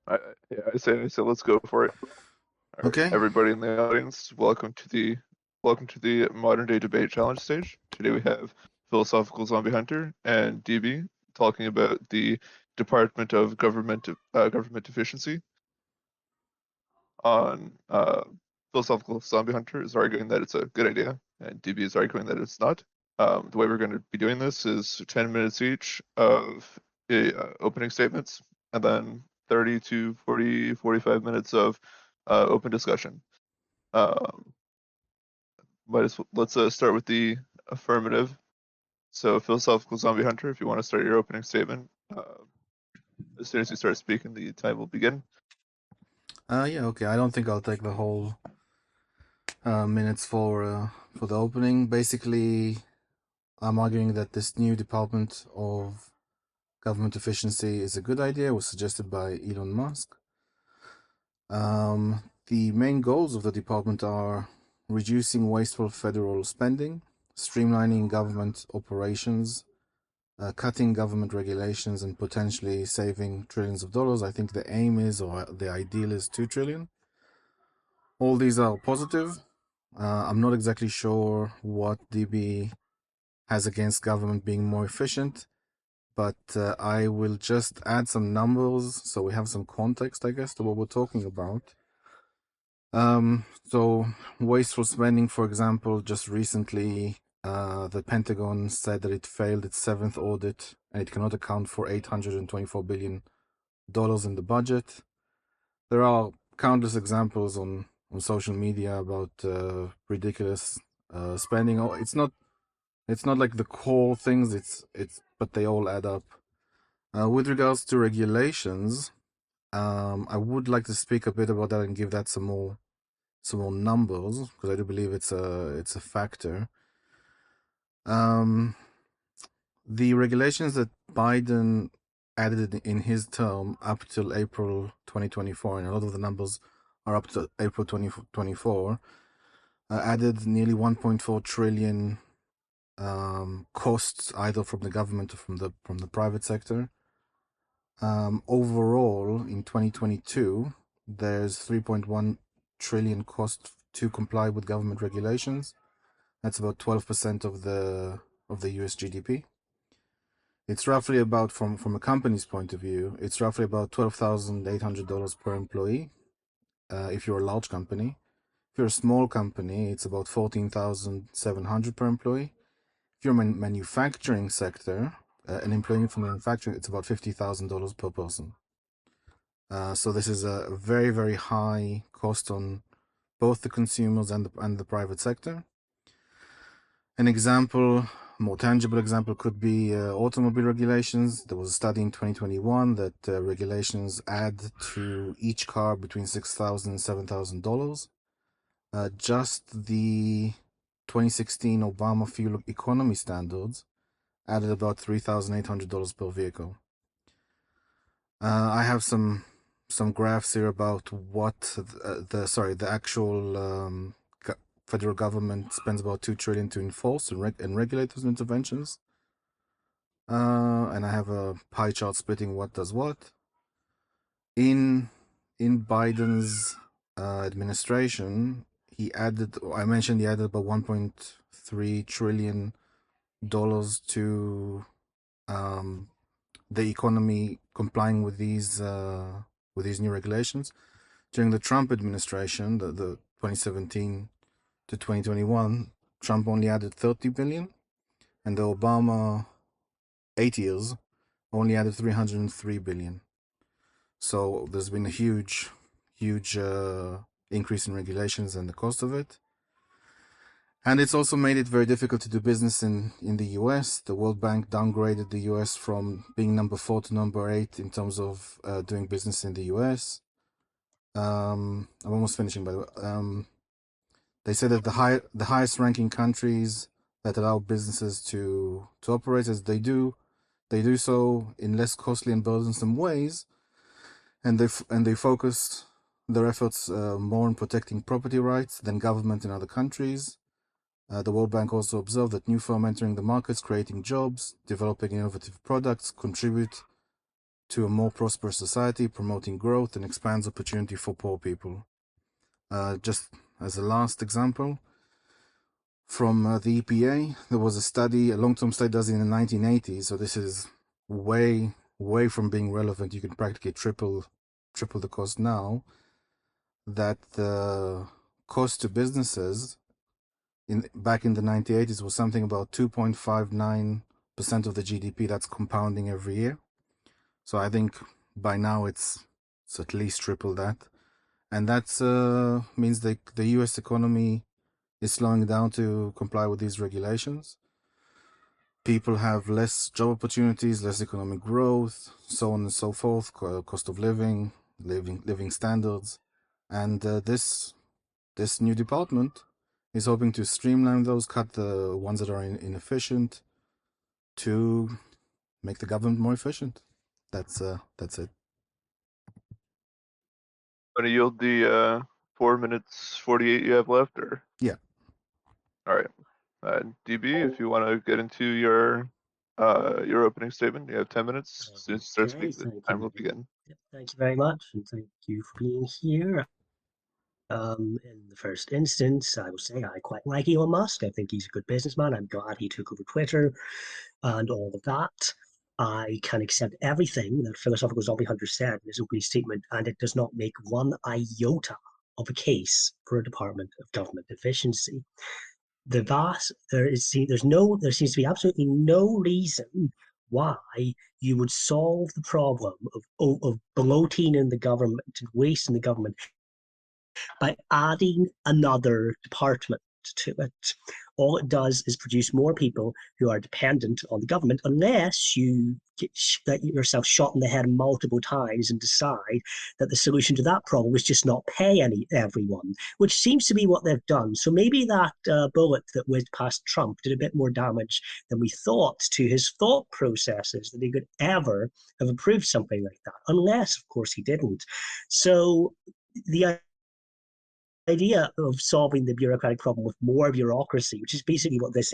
I, yeah, I say let's go for it. All right, Okay. everybody in the audience, welcome to the modern day debate challenge stage. Today we have philosophical zombie hunter and DB talking about the Department of Government Efficiency. On philosophical zombie hunter is arguing that it's a good idea, and DB is arguing that it's not. The way we're going to be doing this is 10 minutes each of opening statements, and then 30 to 40, 45 minutes of open discussion. Um, let's start with the affirmative. So, philosophical zombie hunter, if you want to start your opening statement, as soon as you start speaking, the time will begin. Yeah, okay. I don't think I'll take the whole minutes for the opening. Basically, I'm arguing that this new Department of Government Efficiency is a good idea. It was suggested by Elon Musk. The main goals of the department are reducing wasteful federal spending, streamlining government operations, cutting government regulations, and potentially saving trillions of dollars. I think the aim is, or the ideal is, 2 trillion. All these are positive. I'm not exactly sure what DB has against government being more efficient, but I will just add some numbers so we have some context, I guess, to what we're talking about. So wasteful spending, for example, just recently, the Pentagon said that it failed its seventh audit and it cannot account for $824 billion in the budget. There are countless examples on social media about ridiculous spending. Oh, it's not like the core things. But they all add up. With regards to regulations, I would like to speak a bit about that and give that some more numbers because I do believe it's a factor. Um, the regulations that Biden added in his term up till April 2024, and a lot of the numbers are up to April 2024, added nearly 1.4 trillion costs either from the government or from the private sector. Overall, in 2022, there's 3.1 trillion cost to comply with government regulations. That's about 12% of the US GDP. It's roughly about, from a company's point of view, it's roughly about $12,800 per employee. If you're a large company, if you're a small company, it's about 14,700 per employee. If you're a manufacturing sector, an employee from manufacturing, it's about $50,000 per person. So this is a very, very high cost on both the consumers and the private sector. An example, more tangible example, could be automobile regulations. There was a study in 2021 that regulations add to each car between $6,000 and $7,000. Just the 2016 Obama fuel economy standards added about $3,800 per vehicle. I have some graphs here about what the actual federal government spends about 2 trillion to enforce and regulate those interventions. And I have a pie chart splitting what does what. In Biden's administration, I mentioned he added about 1.3 trillion dollars to the economy complying with these new regulations. During the Trump administration, the 2017 to 2021, Trump only added 30 billion, and the Obama 8 years only added 303 billion. So there's been a huge increase in regulations and the cost of it. And it's also made it very difficult to do business in the US. The World Bank downgraded the US from being number 4 to number 8 in terms of doing business in the US. I'm almost finishing, by the way. They said that the highest ranking countries that allow businesses to operate as they do so in less costly and burdensome ways, and they focus their efforts more on protecting property rights than government in other countries. The World Bank also observed that new firms entering the markets, creating jobs, developing innovative products, contribute to a more prosperous society, promoting growth and expands opportunity for poor people. Just as a last example, from the EPA, there was a study, a long-term study done in the 1980s. So this is way, way from being relevant. You can practically triple the cost now. That the cost to businesses back in the 1980s was something about 2.59% of the GDP. That's compounding every year. So I think by now it's at least triple that, and that means the U.S. economy is slowing down to comply with these regulations. People have less job opportunities, less economic growth, so on and so forth. Cost of living standards, and this new department is hoping to streamline those, cut the ones that are inefficient, to make the government more efficient. That's it. Want to yield the 4 minutes 48 you have left, or? Yeah. All right. DB, if you want to get into your opening statement, you have 10 minutes. As soon as you start Okay, speaking, the thank time you. will begin. Thank you very much, and thank you for being here. In the first instance, I will say I quite like Elon Musk. I think he's a good businessman. I'm glad he took over Twitter and all of that. I can accept everything that Philosophical Zombie Hunter said in his opening statement, and it does not make one iota of a case for a Department of Government efficiency. There seems to be absolutely no reason why you would solve the problem of bloating in the government and waste in the government by adding another department to it. All it does is produce more people who are dependent on the government, unless you get yourself shot in the head multiple times and decide that the solution to that problem is just not pay everyone, which seems to be what they've done. So maybe that bullet that whizzed past Trump did a bit more damage than we thought to his thought processes, that he could ever have approved something like that, unless, of course, he didn't. So the idea of solving the bureaucratic problem with more bureaucracy, which is basically what this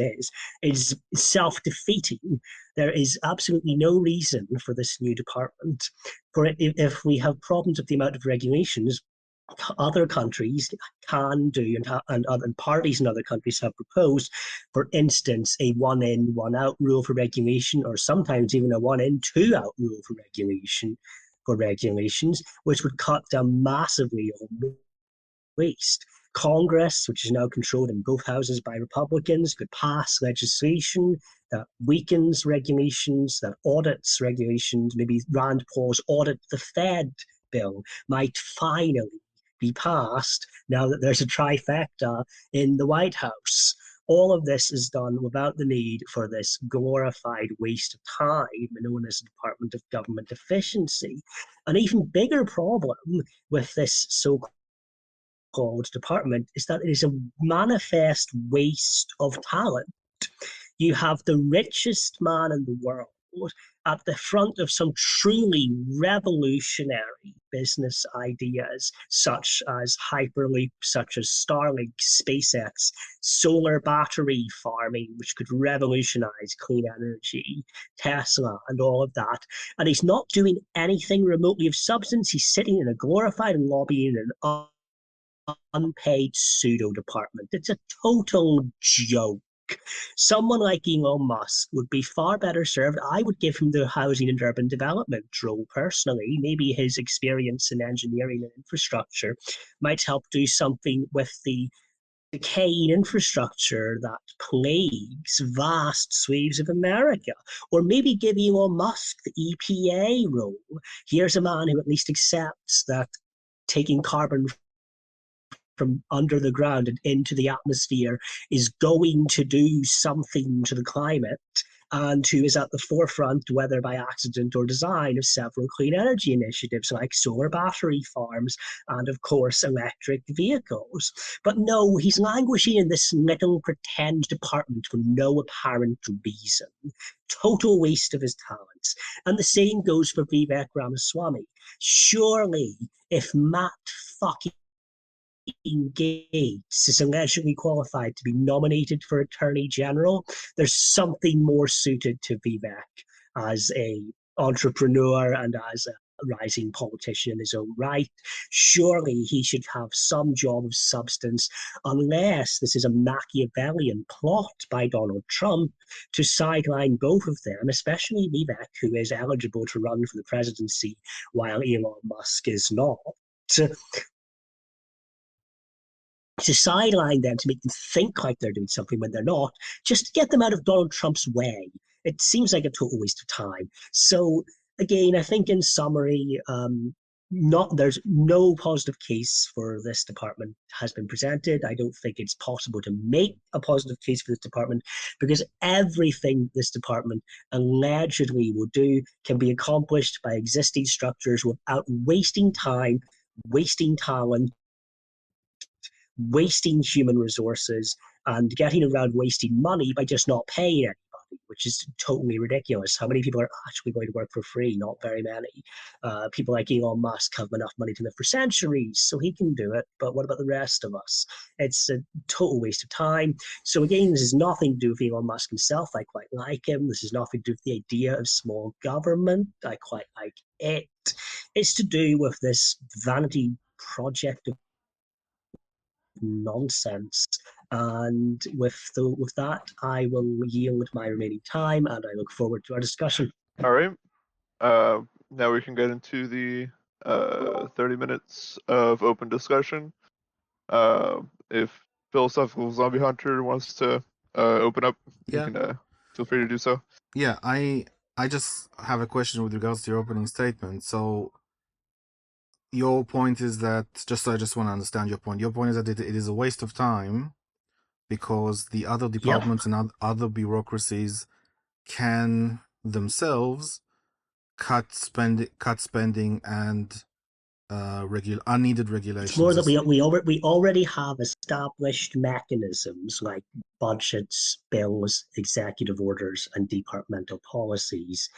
is self-defeating. There is absolutely no reason for this new department. If we have problems with the amount of regulations, other countries can do, and parties in other countries have proposed, for instance, a one in, one out rule for regulation, or sometimes even a one in, two out rule for regulations, which would cut down massively on waste. Congress, which is now controlled in both houses by Republicans, could pass legislation that weakens regulations, that audits regulations. Maybe Rand Paul's Audit the Fed bill might finally be passed now that there's a trifecta in the White House. All of this is done without the need for this glorified waste of time known as the Department of Government Efficiency. An even bigger problem with this so-called department is that it is a manifest waste of talent. You have the richest man in the world at the front of some truly revolutionary business ideas, such as Hyperloop, such as Starlink, SpaceX, solar battery farming, which could revolutionize clean energy, Tesla, and all of that. And he's not doing anything remotely of substance. He's sitting in a glorified lobby in an unpaid pseudo department. It's a total joke. Someone like Elon Musk would be far better served. I would give him the housing and urban development role personally. Maybe his experience in engineering and infrastructure might help do something with the decaying infrastructure that plagues vast swathes of America. Or maybe give Elon Musk the EPA role. Here's a man who at least accepts that taking carbon from under the ground and into the atmosphere is going to do something to the climate, and who is at the forefront, whether by accident or design, of several clean energy initiatives like solar battery farms and, of course, electric vehicles. But no, he's languishing in this little pretend department for no apparent reason. Total waste of his talents. And the same goes for Vivek Ramaswamy. Surely, if Matt fucking Gates is allegedly qualified to be nominated for Attorney General, there's something more suited to Vivek as a entrepreneur and as a rising politician in his own right. Surely he should have some job of substance, unless this is a Machiavellian plot by Donald Trump to sideline both of them, especially Vivek, who is eligible to run for the presidency while Elon Musk is not. To sideline them, to make them think like they're doing something when they're not, just to get them out of Donald Trump's way. It seems like a total waste of time. So again, I think in summary, there's no positive case for this department has been presented. I don't think it's possible to make a positive case for this department because everything this department allegedly will do can be accomplished by existing structures without wasting time, wasting talent, wasting human resources and getting around wasting money by just not paying anybody, which is totally ridiculous. How many people are actually going to work for free? Not very many. People like Elon Musk have enough money to live for centuries, so he can do it. But what about the rest of us? It's a total waste of time. So again, this is nothing to do with Elon Musk himself. I quite like him. This is nothing to do with the idea of small government. I quite like it. It's to do with this vanity project of nonsense. And with that, I will yield my remaining time, and I look forward to our discussion. All right. Now we can get into the 30 minutes of open discussion. If Philosophical Zombie Hunter wants to open up, Yeah. you can feel free to do so. Yeah, I just have a question with regards to your opening statement. So your point is that I just want to understand your point. Your point is that it is a waste of time because the other departments and other bureaucracies can themselves cut spending and unneeded regulations. It's more that we already have established mechanisms like budgets, bills, executive orders, and departmental policies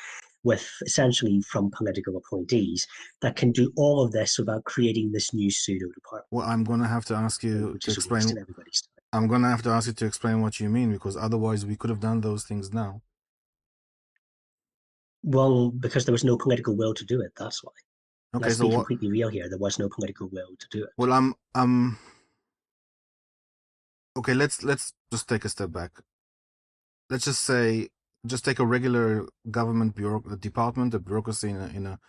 with essentially from political appointees that can do all of this without creating this new pseudo department. Well, I'm going to have to ask you to explain. I'm going to have to ask you to explain what you mean, because otherwise we could have done those things now. Well, because there was no political will to do it. That's why. Okay, Let's be completely real here. There was no political will to do it. Well, okay, let's just take a step back. Let's just say, just take a regular government department, a bureaucracy in a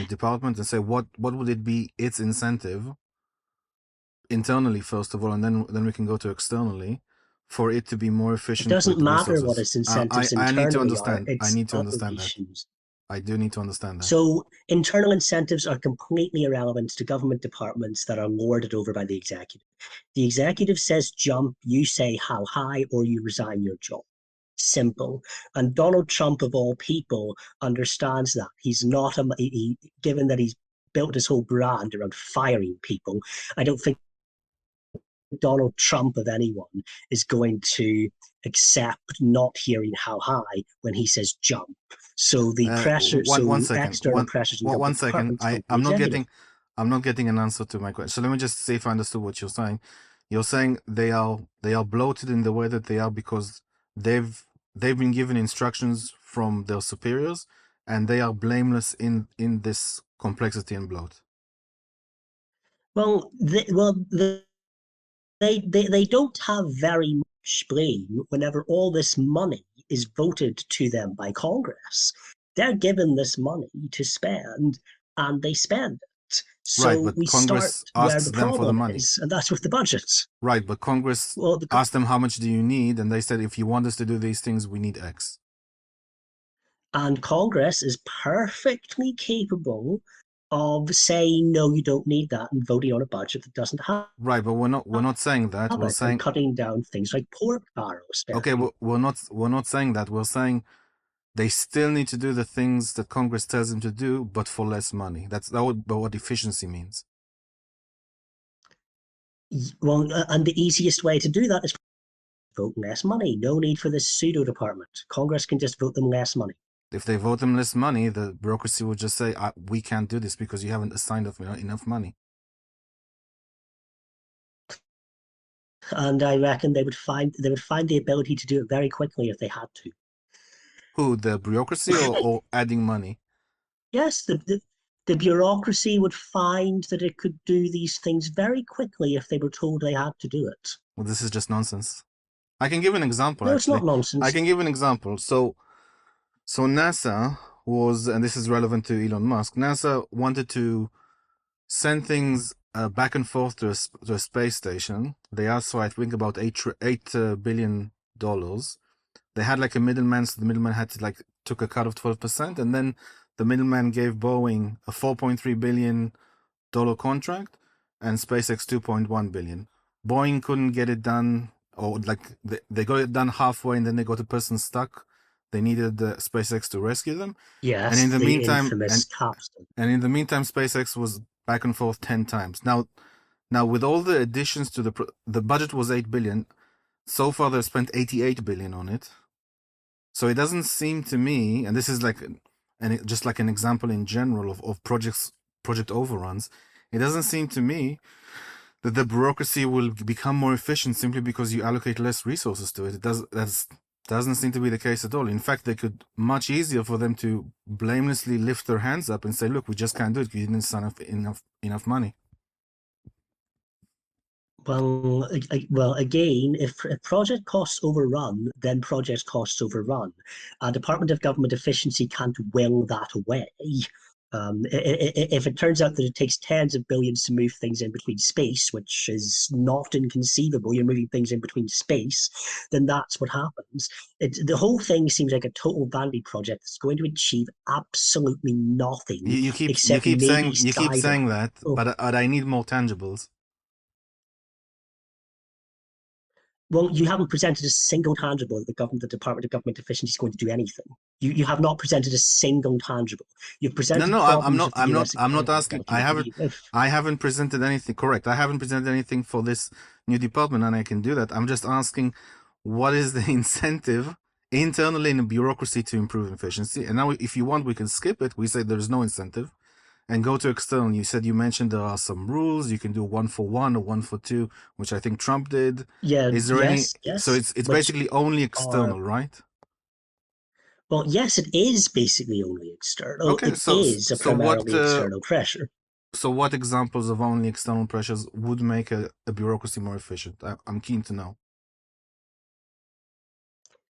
department, and say what would it be its incentive internally first of all, and then we can go to externally for it to be more efficient. It doesn't matter what its incentives internally I need to understand. I need to understand that. I do need to understand that. So internal incentives are completely irrelevant to government departments that are lorded over by the executive. The executive says jump, you say how high, or you resign your job. Simple. And Donald Trump, of all people, understands that. He's not given that he's built his whole brand around firing people, I don't think Donald Trump of anyone is going to accept not hearing how high when he says jump. So the pressure, external pressures. One second. I'm not getting an answer to my question. So let me just see if I understood what you're saying. You're saying they are bloated in the way that they are because they've been given instructions from their superiors, and they are blameless in this complexity and bloat. They don't have very much blame whenever all this money is voted to them by Congress. They're given this money to spend, and they spend it. So right, but Congress asks them for the money, and that's with the budgets. Right, but Congress asked them how much do you need, and they said if you want us to do these things, we need X. And Congress is perfectly capable of saying no, you don't need that, and voting on a budget that doesn't have. Right, but we're not saying that. We're saying cutting down things like pork barrels. Okay, we're not saying that. We're saying they still need to do the things that Congress tells them to do, but for less money. That's what efficiency means. Well, and the easiest way to do that is vote less money. No need for this pseudo department. Congress can just vote them less money. If they vote them less money, the bureaucracy will just say, we can't do this because you haven't assigned enough money. And I reckon they would find the ability to do it very quickly if they had to. Who, the bureaucracy or adding money? Yes, the bureaucracy would find that it could do these things very quickly if they were told they had to do it. Well, this is just nonsense. I can give an example, No, it's actually. not I nonsense. can give an example. So NASA was, and this is relevant to Elon Musk, NASA wanted to send things back and forth to a space station. They asked for, I think, about $8 billion. They had like a middleman, so the middleman had to took a cut of 12%, and then the middleman gave Boeing a $4.3 billion contract and SpaceX 2.1 billion. Boeing couldn't get it done, or they got it done halfway, and then they got a person stuck. They needed SpaceX to rescue them, and in Yes, the the meantime, infamous capsule. and in the meantime, SpaceX was back and forth 10 times. Now with all the additions to the budget was 8 billion. So far, they've spent 88 billion on it. So it doesn't seem to me, and this is just like an example in general of project overruns. It doesn't seem to me that the bureaucracy will become more efficient simply because you allocate less resources to it. Doesn't seem to be the case at all. In fact, they could much easier for them to blamelessly lift their hands up and say, "Look, we just can't do it. We didn't sign enough money." Well, again, if project costs overrun, then project costs overrun. Department of Government Efficiency can't will that away. If it turns out that it takes tens of billions to move things in between space, which is not inconceivable, you're moving things in between space, then that's what happens. The whole thing seems like a total vanity project that's going to achieve absolutely nothing You keep except maybe you keep saying that, Oh, but I need more tangibles. well, you haven't presented a single tangible that the Department of Government Efficiency is going to do anything. You have not presented a single tangible. You've No, presented no, problems of the US I'm not economy asking. that can be. I haven't presented anything. Correct. I haven't presented anything for this new department, and I can do that. I'm just asking, what is the incentive internally in the bureaucracy to improve efficiency? And now, if you want, we can skip it. We say there's no incentive, and go to external. You mentioned there are some rules. You can do 1-for-1 or 1-for-2, which I think Trump did. Yeah, Is there any? So yes, it's which basically only are external, right? well, yes, it is basically only external. Okay. It is a primarily external pressure. So what examples of only external pressures would make a bureaucracy more efficient? I'm keen to know.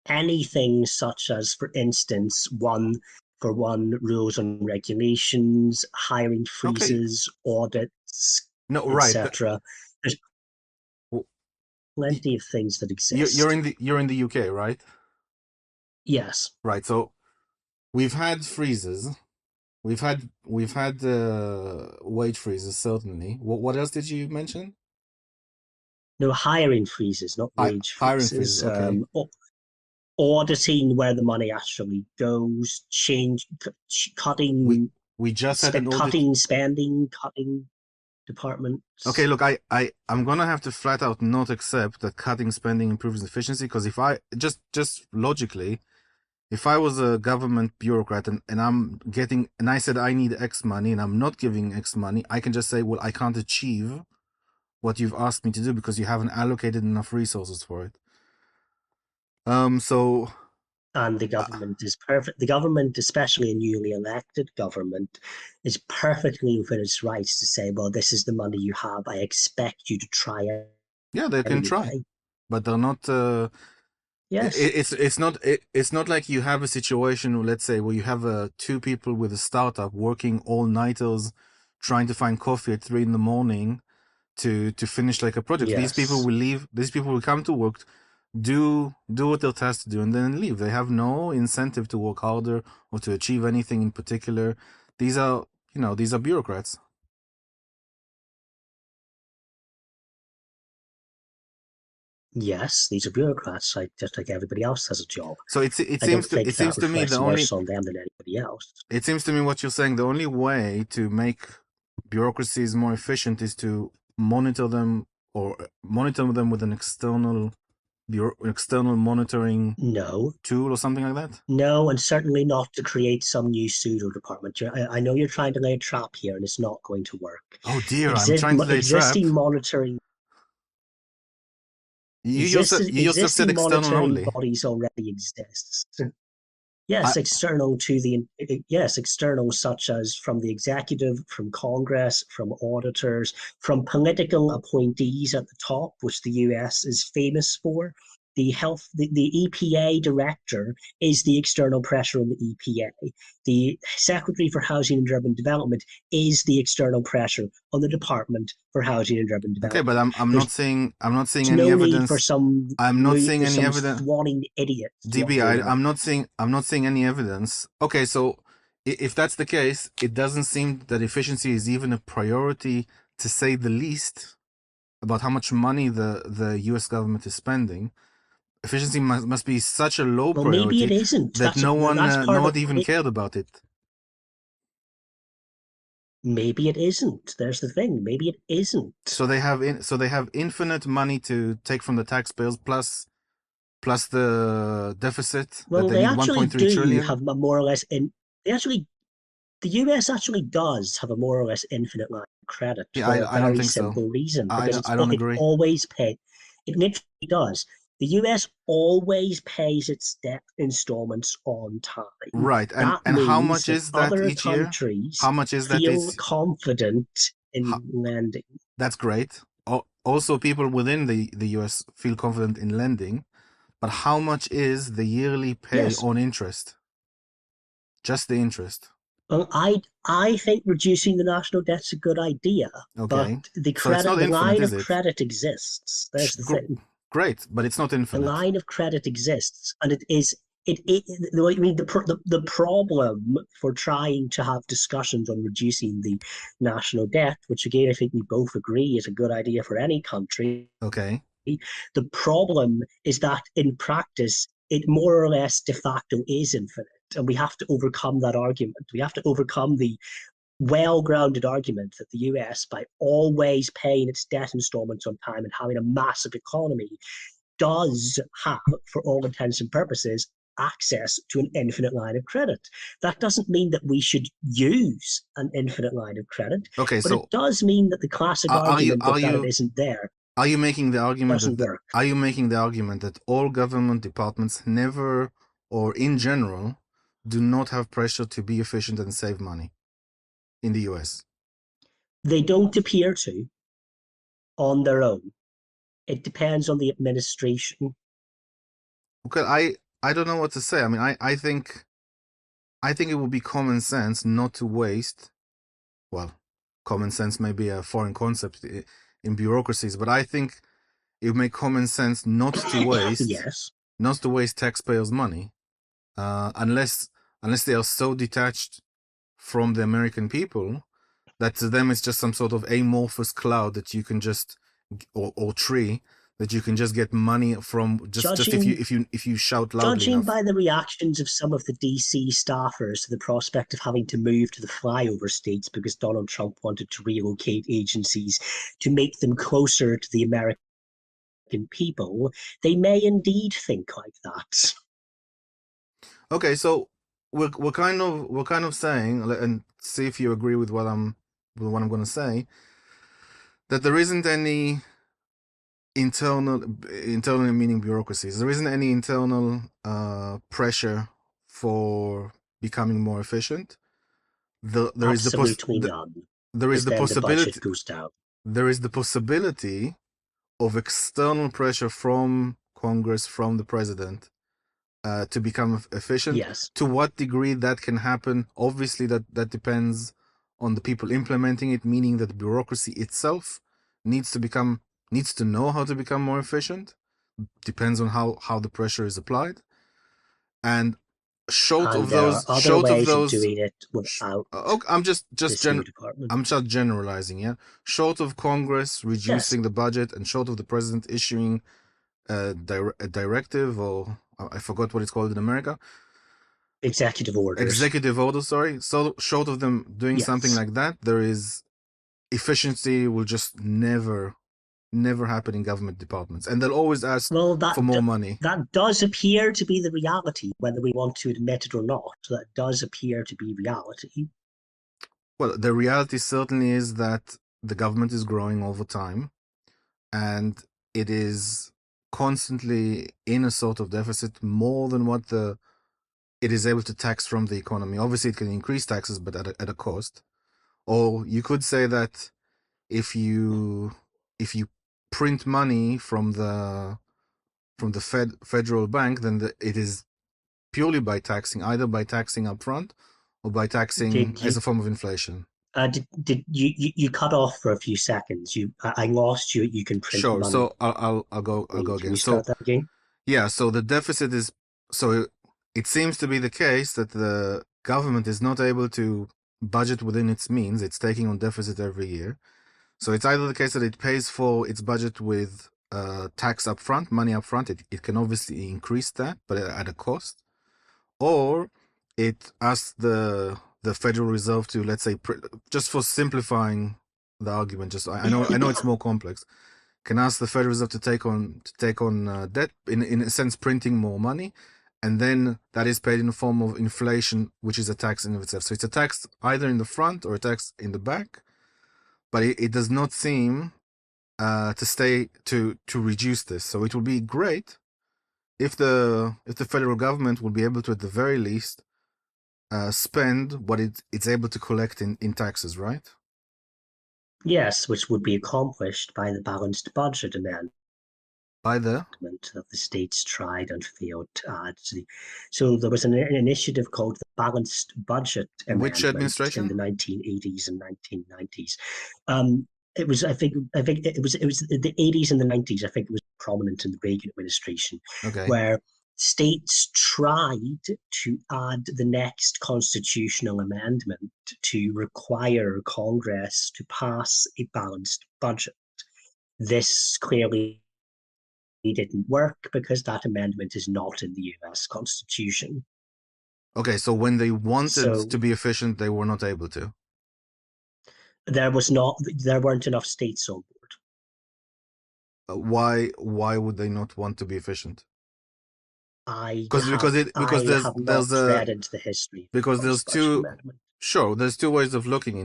Anything such as, for instance, one rules and regulations, hiring Okay. freezes, audits, No, right. etc. There's W- y- plenty of things that exist. you're in the UK, right? Yes. Right. So we've had freezes. We've had wage freezes, certainly. What else did you mention? No, hiring freezes, not wage Hiring freezes. freezes. Okay. Auditing where the money actually goes, We cutting, we just had an audit. cutting spending, cutting Okay, departments. look, I'm gonna have to flat out not accept that cutting spending improves efficiency, because if I just logically, if I was a government bureaucrat and I said I need X money and I'm not giving X money, I can just say, well, I can't achieve what you've asked me to do because you haven't allocated enough resources for it. So And the uh, government is perfect. The government, especially a newly elected government, is perfectly within its rights to say, well, this is the money you have. I expect you to try it yeah, they can try, anyway. but they're not. Yes. It's not like you have a situation, let's say, where you have two people with a startup working all nighters, trying to find coffee at 3 in the morning to finish like a project. These people Yes. will leave. These people will come to work, do what they're tasked to do, and then leave. They have no incentive to work harder or to achieve anything in particular. These are, these are bureaucrats. Yes, these are bureaucrats, just like everybody else has a job. So it I don't seems to think it seems that to me reflects worse on them than anybody else. it seems to me what you're saying, the only way to make bureaucracies more efficient is to monitor them with an external monitoring No, tool or something like that. no, and certainly not to create some new pseudo department. I know you're trying to lay a trap here, and it's not going to work. Oh dear, I'm trying to lay a trap. Existing monitoring You yourself said existing external monitoring only. bodies already exist. Yes, external to the yes, external such as from the executive, from Congress, from auditors, from political appointees at the top, which the US is famous for. The EPA director is the external pressure on the EPA. The Secretary for Housing and Urban Development is the external pressure on the Department for Housing and Urban Okay, but Development. I'm not seeing There's any no need for evidence. some I'm not seeing any some evidence. swatting idiots to DB, uphold that. I'm not seeing any evidence. Okay, so if that's the case, it doesn't seem that efficiency is even a priority, to say the least, about how much money the US government is spending. Efficiency must be such a low Well, maybe it priority isn't. that That's no part one of even cared about it. maybe it isn't. There's the thing. Maybe it isn't. So they have infinite money to take from the taxpayers, plus the deficit that Well, they they need actually 1.3 do trillion. have a more or less in. They actually, the US actually does have a more or less infinite line of credit Yeah, for a I don't very think so. simple reason because I don't it agree. always pay. It literally does. The US always pays its debt installments on time. Right. That And how means much that is that other each year? countries How much is that feel is confident how, in lending. that's great. Also, people within the US feel confident in lending, but how much is the yearly pay Yes, on interest? Just the interest. well, I think reducing the national debt's a good idea, but Okay. So it's not the infinite, line is of it? credit exists. There's the thing. Great, but it's not The infinite. line of credit exists, and I mean the problem for trying to have discussions on reducing the national debt, which again I think we both agree is a good idea for any country. Okay. The problem is that in practice, it more or less de facto is infinite. And we have to overcome that argument. We have to overcome the well grounded argument that the US, by always paying its debt installments on time and having a massive economy, does have, for all intents and purposes, access to an infinite line of credit. That doesn't mean that we should use an infinite line of credit, Okay, but it so does mean that the classic argument that it isn't there are you making the argument doesn't work. are you making the argument that all government departments never, or in general, do not have pressure to be efficient and save money in the US? They don't appear to on their own. It depends on the administration. Okay, I don't know what to say. I mean, I think it would be common sense not to waste. Well, common sense may be a foreign concept in bureaucracies, but I think it would make common sense Yes. not to waste taxpayers' money, unless they are so detached from the American people that to them it's just some sort of amorphous cloud that you can just, or tree that you can just get money from, just Judging if you shout loudly judging enough. by the reactions of some of the DC staffers to the prospect of having to move to the flyover states because Donald Trump wanted to relocate agencies to make them closer to the American people, they may indeed think like that. Okay, so we're kind of saying, and see if you agree with what I'm going to say, that there isn't any internal meaning bureaucracies. There isn't any internal pressure for becoming more efficient. There is Absolutely none, there is because the then the budget possibility goes down. there is the possibility of external pressure from Congress, from the president, to become efficient. Yes. To what degree that can happen, obviously that depends on the people implementing it, meaning that the bureaucracy itself needs to know how to become more efficient. Depends on how the pressure is applied. And And there are other short of ways of those, doing it without okay, this new department. I'm just generalizing, yeah. Short of Congress Yes. reducing the budget, and short of the president issuing a directive, or I forgot what it's called in America, Executive orders. executive order, sorry. So short of them doing something Yes. like that, there is efficiency will just never happen in government departments, and they'll always ask Well, for more money. that does appear to be the reality, whether we want to admit it or not. That does appear to be reality. Well, the reality certainly is that the government is growing over time, and it is constantly in a sort of deficit, more than what the it is able to tax from the economy. Obviously, it can increase taxes, but at a cost. Or you could say that if you print money from the federal bank, then it is purely by taxing, either by taxing upfront or by taxing Did as you a form of inflation. did you cut off for a few seconds? I lost you. You can print Sure. money. So I'll go Can again. you So start that again? yeah. So the deficit is so it seems to be the case that the government is not able to budget within its means. It's taking on deficit every year. So it's either the case that it pays for its budget with tax upfront, money upfront. It can obviously increase that, but at a cost. Or it asks the Federal Reserve to, let's say, just for simplifying the argument, just I know it's more complex, can ask the Federal Reserve to take on debt, in a sense printing more money, and then that is paid in the form of inflation, which is a tax in of itself. So it's a tax either in the front or a tax in the back, but it does not seem to reduce this. So it would be great if the federal government would be able to, at the very least, spend what it's able to collect in taxes, right? Yes, which would be accomplished by the balanced budget amendment By the that the states tried and failed to add to the. So there was an initiative called the Balanced Budget which Amendment in administration? the 1980s and 1990s. It was, I think it was the 80s and the 90s. I think it was prominent in the Reagan administration, Okay. where states tried to add the next constitutional amendment to require Congress to pass a balanced budget. This clearly didn't work because that amendment is not in the US Constitution. Okay, so when they wanted So to be efficient, they were not able to. there weren't enough states on board. Why would they not want to be efficient? I Because have not read into the history of the there's Balanced Budget two Amendment. sure there's two ways of looking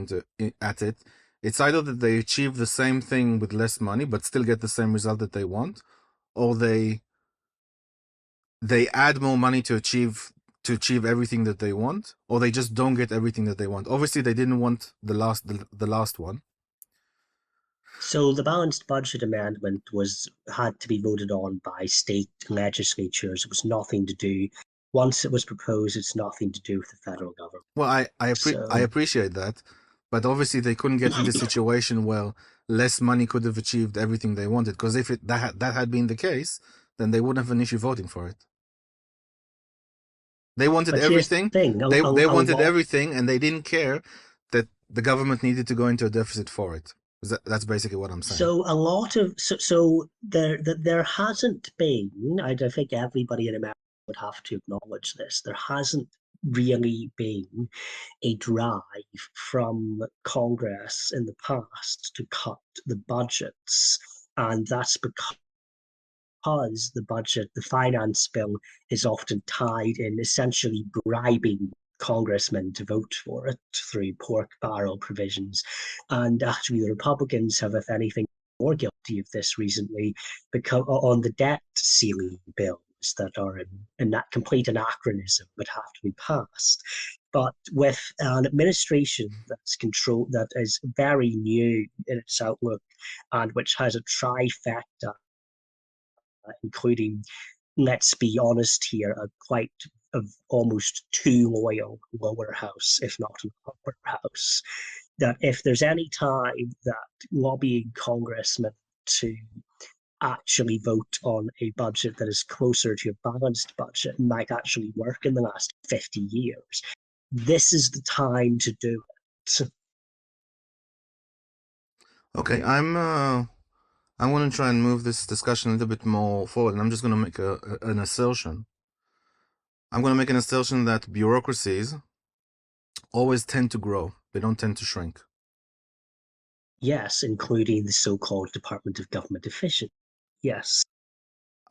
at it. It's either that they achieve the same thing with less money but still get the same result that they want, or they add more money to achieve everything that they want, or they just don't get everything that they want. Obviously, they didn't want the last one. So the Balanced Budget Amendment had to be voted on by state legislatures. It was nothing to do. Once it was proposed, it's nothing to do with the federal government. Well, I So appreciate that, but obviously they couldn't get into a situation where less money could have achieved everything they wanted. Because if that had been the case, then they wouldn't have an issue voting for it. They wanted but here's the everything. thing: They wanted everything, and they didn't care that the government needed to go into a deficit for it. That's basically what I'm saying. So a lot of so there hasn't been. I think everybody in America would have to acknowledge this. There hasn't really been a drive from Congress in the past to cut the budgets, and that's because the budget, the finance bill, is often tied in essentially bribing congressmen to vote for it through pork barrel provisions. And actually, the Republicans have, if anything, more guilty of this recently because on the debt ceiling bills that are in that complete anachronism would have to be passed. But with an administration that is very new in its outlook and which has a trifecta, including, let's be honest here, almost too loyal lower house, if not an upper house. That if there's any time that lobbying congressmen to actually vote on a budget that is closer to a balanced budget might actually work in the last 50 years, this is the time to do it. Okay, I'm going to try and move this discussion a little bit more forward, and I'm just going to make an assertion. I'm going to make an assertion that bureaucracies always tend to grow. They don't tend to shrink. Yes, including the so-called Department of Government Efficiency. Yes.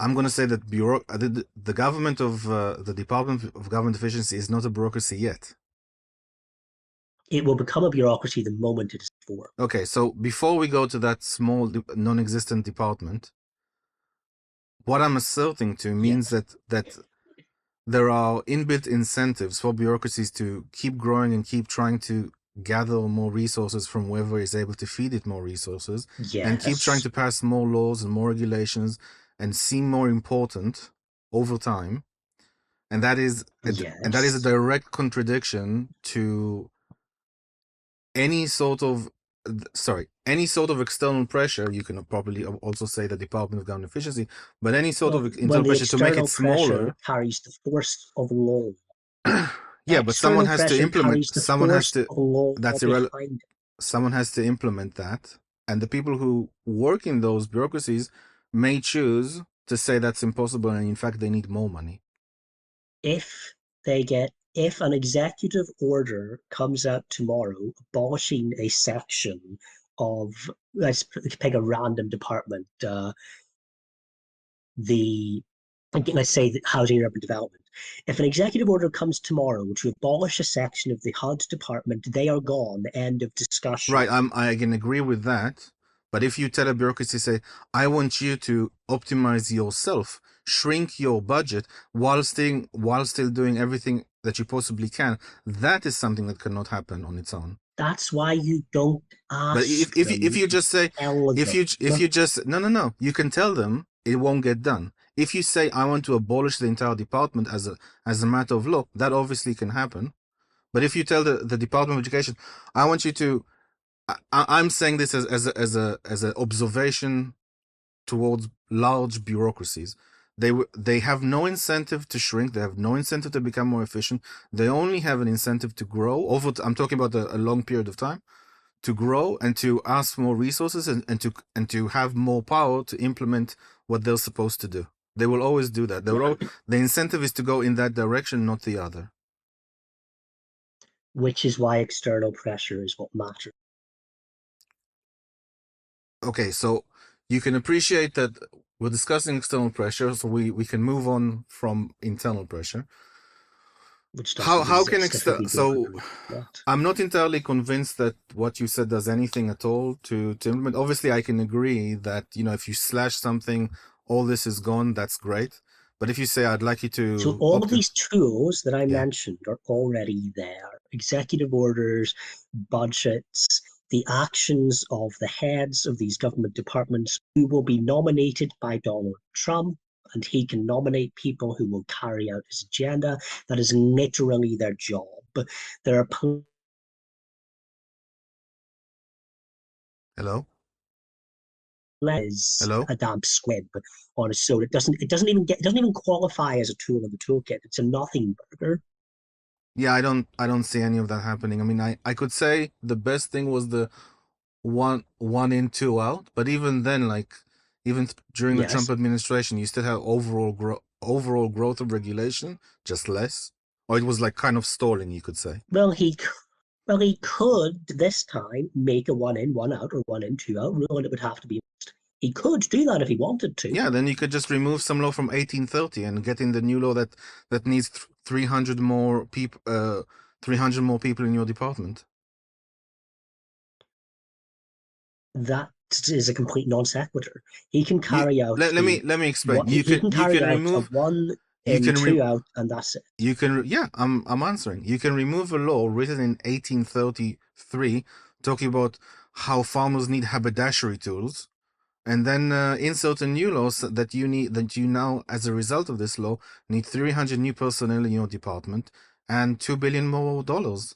I'm going to say that the government of the Department of Government Efficiency is not a bureaucracy yet. It will become a bureaucracy the moment it is formed. Okay, so before we go to that small non-existent department, what I'm asserting to means that there are inbuilt incentives for bureaucracies to keep growing and keep trying to gather more resources from whoever is able to feed it more resources, and keep trying Yes, to pass more laws and more regulations and seem more important over time. And that is a yes, direct contradiction to any sort of any sort of external pressure. You can probably also say the Department of Government Efficiency, but any sort well, of when internal the pressure to make it external pressure smaller. carries the force of law, Yeah, but someone external has to pressure implement, carries the force of law that's irrelevant. behind it, Someone has to implement that, and the people who work in those bureaucracies may choose to say that's impossible, and in fact they need more money. if if an executive order comes out tomorrow abolishing a section of, let's pick a random department, the let's say the housing and urban development. If an executive order comes tomorrow to abolish a section of the HUD department, they are gone. End of discussion. Right, I can agree with that. But if you tell a bureaucracy, say, I want you to optimize yourself, shrink your budget while still doing everything that you possibly can, that is something that cannot happen on its own. That's why you don't But ask if them, you just say, tell them. if you just no, you can tell them it won't get done. If you say I want to abolish the entire department as a matter of law, that obviously can happen. But if you tell the Department of Education, I want you to, I'm saying this as an observation towards large bureaucracies. They have no incentive to shrink. They have no incentive to become more efficient. They only have an incentive to grow over. I'm talking about a long period of time, to grow and to ask for more resources and to have more power to implement what they're supposed to do. They will always do that. The incentive is to go in that direction, not the other. Which is why external pressure is what matters. Okay, so you can appreciate that we're discussing external pressure, so we can move on from internal pressure. Which How doesn't how can exist if we go so underneath that. I'm not entirely convinced that what you said does anything at all to implement. Obviously, I can agree that, if you slash something, all this is gone. That's great. But if you say I'd like you So to all of these tools that I yeah, mentioned are already there. Executive orders, budgets, the actions of the heads of these government departments who will be nominated by Donald Trump, and he can nominate people who will carry out his agenda. That is literally their job. There are hello, is hello. a damn squib on a soda. It doesn't even qualify as a tool in the toolkit. It's a nothing burger. Yeah, I don't see any of that happening. I mean, I could say the best thing was the one in, two out, but even then, like, during the Trump Yes. administration, you still have overall growth of regulation, just less, or it was like kind of stalling, you could say. Well, he could this time make a one in, one out, or one in, two out rule, and it would have to be. He could do that if he wanted to. Yeah, then you could just remove some law from 1830 and get in the new law that needs 300 more people, 300 more people in your department. That is a complete non sequitur. He can You carry out let me explain. what he can You carry can out a remove one you in, can re, two out, and that's it. you can yeah, I'm answering. You can remove a law written in 1833 talking about how farmers need haberdashery tools, and then insert a new law that you now, as a result of this law, need 300 new personnel in your department and $2 billion more dollars.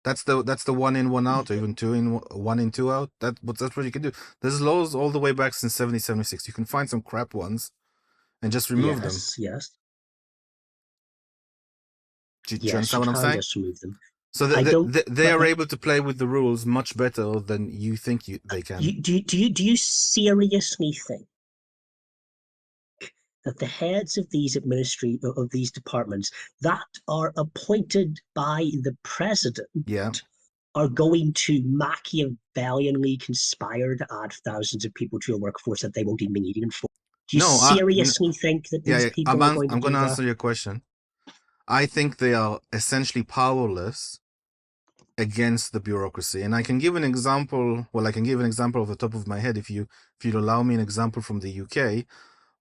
That's the one in, one out, or even two in, one in, two out. That's what you can do. There's laws all the way back since 1776. You can find some crap ones and just remove them. Yes, yes, Do you yes. You understand what I'm can saying? just remove them. So I don't. they are But able to play with the rules much better than you think they can. do you seriously think that the heads of these departments that are appointed by the president Yeah. are going to Machiavellianly conspire to add thousands of people to a workforce that they won't even be needing them for? Do you No. seriously think that Yeah, these yeah. people are going to I'm going do to that? answer your question. I think they are essentially powerless against the bureaucracy, and I can give an example. Well, I can give an example off the top of my head. If you'd allow me an example from the UK,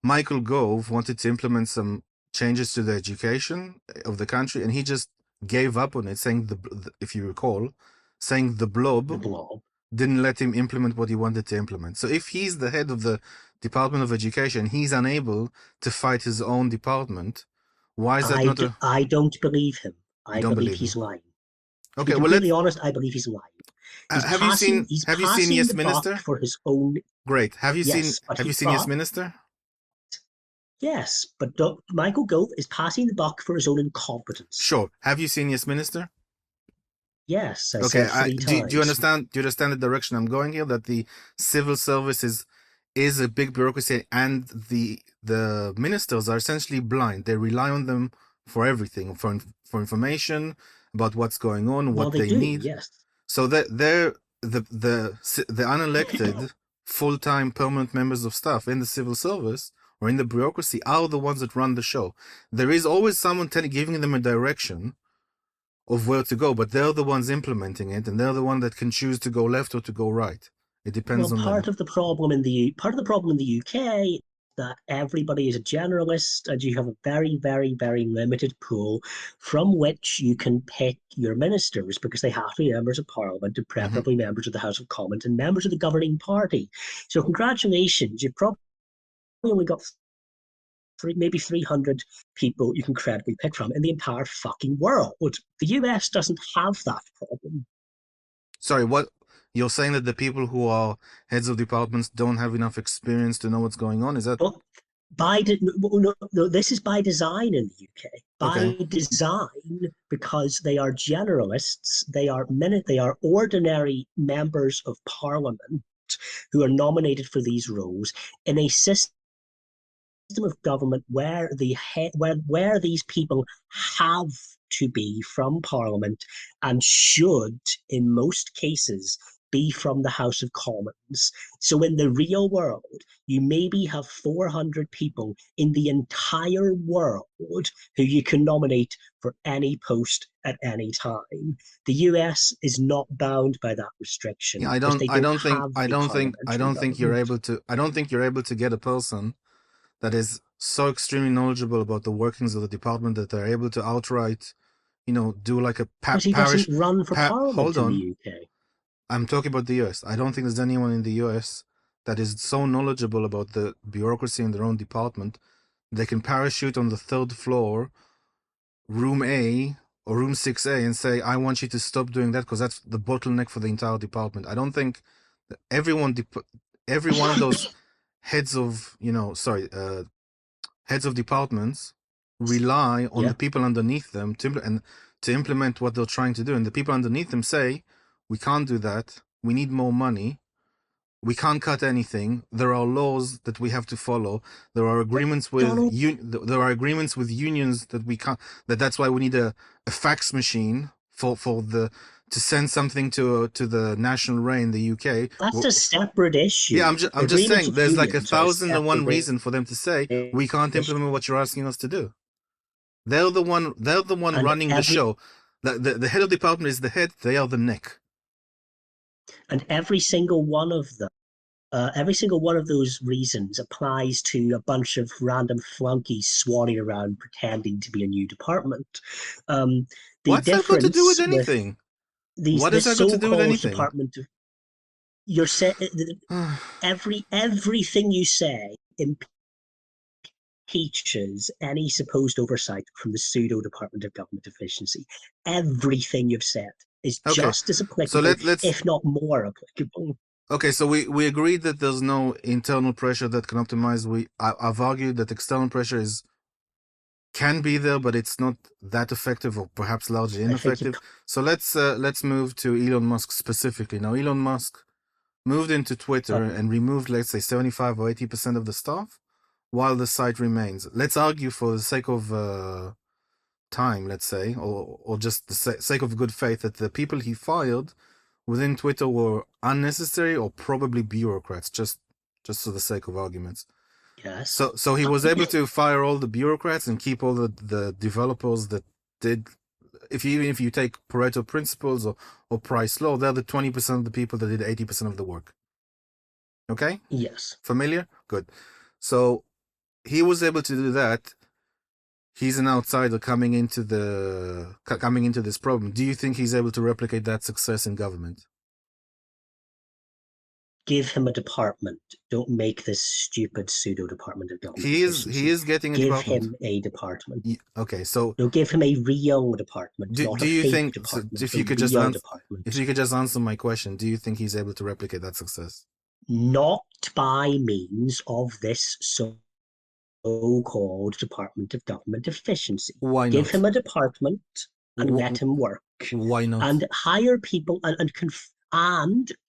Michael Gove wanted to implement some changes to the education of the country, and he just gave up on it, saying if you recall, saying the blob didn't let him implement what he wanted to implement. So if he's the head of the Department of Education, he's unable to fight his own department. Why is that not a... I don't believe him. You I don't believe believe he's him? lying. To Okay, be well, completely honest, I believe he's lying. He's have you seen passing Yes the Minister? buck for his own. Great. Have you Yes, seen Yes Minister? Yes, but Michael Gove is passing the buck for his own incompetence. Sure. Have you seen Yes Minister? Yes, I Okay. said 3 times. Do you understand? Do you understand the direction I'm going here? That the civil service is a big bureaucracy, and the ministers are essentially blind. They rely on them for everything, for information about what's going on, what they need. Yes. So that they're the unelected full-time permanent members of staff in the civil service or in the bureaucracy are the ones that run the show. There is always someone giving them a direction of where to go, but they're the ones implementing it, and they're the one that can choose to go left or to go right. It depends on them. Part of the problem in the UK that everybody is a generalist, and you have a very, very, very limited pool from which you can pick your ministers, because they have to be members of Parliament, and preferably members of the House of Commons and members of the governing party. So congratulations, you've probably only got maybe 300 people you can credibly pick from in the entire fucking world. The US doesn't have that problem. Sorry, what? You're saying that the people who are heads of departments don't have enough experience to know what's going on? Is that... Well, this is by design in the UK. By design, because they are generalists. They are ordinary members of Parliament who are nominated for these roles in a system of government where where these people have to be from Parliament and should, in most cases, be from the House of Commons. So in the real world, you maybe have 400 people in the entire world who you can nominate for any post at any time. The US is not bound by that restriction. Yeah, I don't think you're able to get a person that is so extremely knowledgeable about the workings of the department that they're able to outright, do like a parish. He doesn't run for Parliament hold on. in the UK. I'm talking about the US. I don't think there's anyone in the US that is so knowledgeable about the bureaucracy in their own department. They can parachute on the 3rd floor, room A or room 6A, and say, I want you to stop doing that because that's the bottleneck for the entire department. I don't think that every one of those heads of, heads of departments rely on the people underneath them to implement what they're trying to do. And the people underneath them say, we can't do that. We need more money. We can't cut anything. There are laws that we have to follow. There are agreements with unions that we can't. That's why we need a fax machine to send something to the National Rail in the UK. That's a separate issue. Yeah, I'm just saying. There's like 1,001 reason for them to say we can't implement what you're asking us to do. They're the one running the show. The head of the department is the head. They are the neck. And every single one of those reasons applies to a bunch of random flunkies swanning around pretending to be a new department. What's that got to do with anything? What has that got to do with anything? Department of, you're saying everything you say impeaches any supposed oversight from the pseudo Department of Government Efficiency. Everything you've said is just as applicable, if not more applicable. Okay, so we agreed that there's no internal pressure that can optimize. I've argued that external pressure can be there, but it's not that effective, or perhaps largely ineffective. So let's move to Elon Musk specifically. Now, Elon Musk moved into Twitter and removed, let's say, 75 or 80% of the staff, while the site remains. Let's argue, for the sake of time, let's say, or just the sake of good faith, that the people he fired within Twitter were unnecessary or probably bureaucrats, just for the sake of arguments. Yes. So he was able to fire all the bureaucrats and keep all the developers that did. Even if you take Pareto principles or Price law, they're the 20% of the people that did 80% of the work. Okay? Yes. Familiar? Good. So he was able to do that he's an outsider coming into this problem. Do you think he's able to replicate that success in government? Give him a department. Don't make this stupid pseudo department of government He efficiency. is getting a Give department. him a department. Okay, so No, give him a real department, not do a you fake think department. if you could just department. if you could just answer my question, do you think he's able to replicate that success? Not by means of this so-called Department of Government Efficiency. Why not? Give him a department and let him work. Why not? And hire people and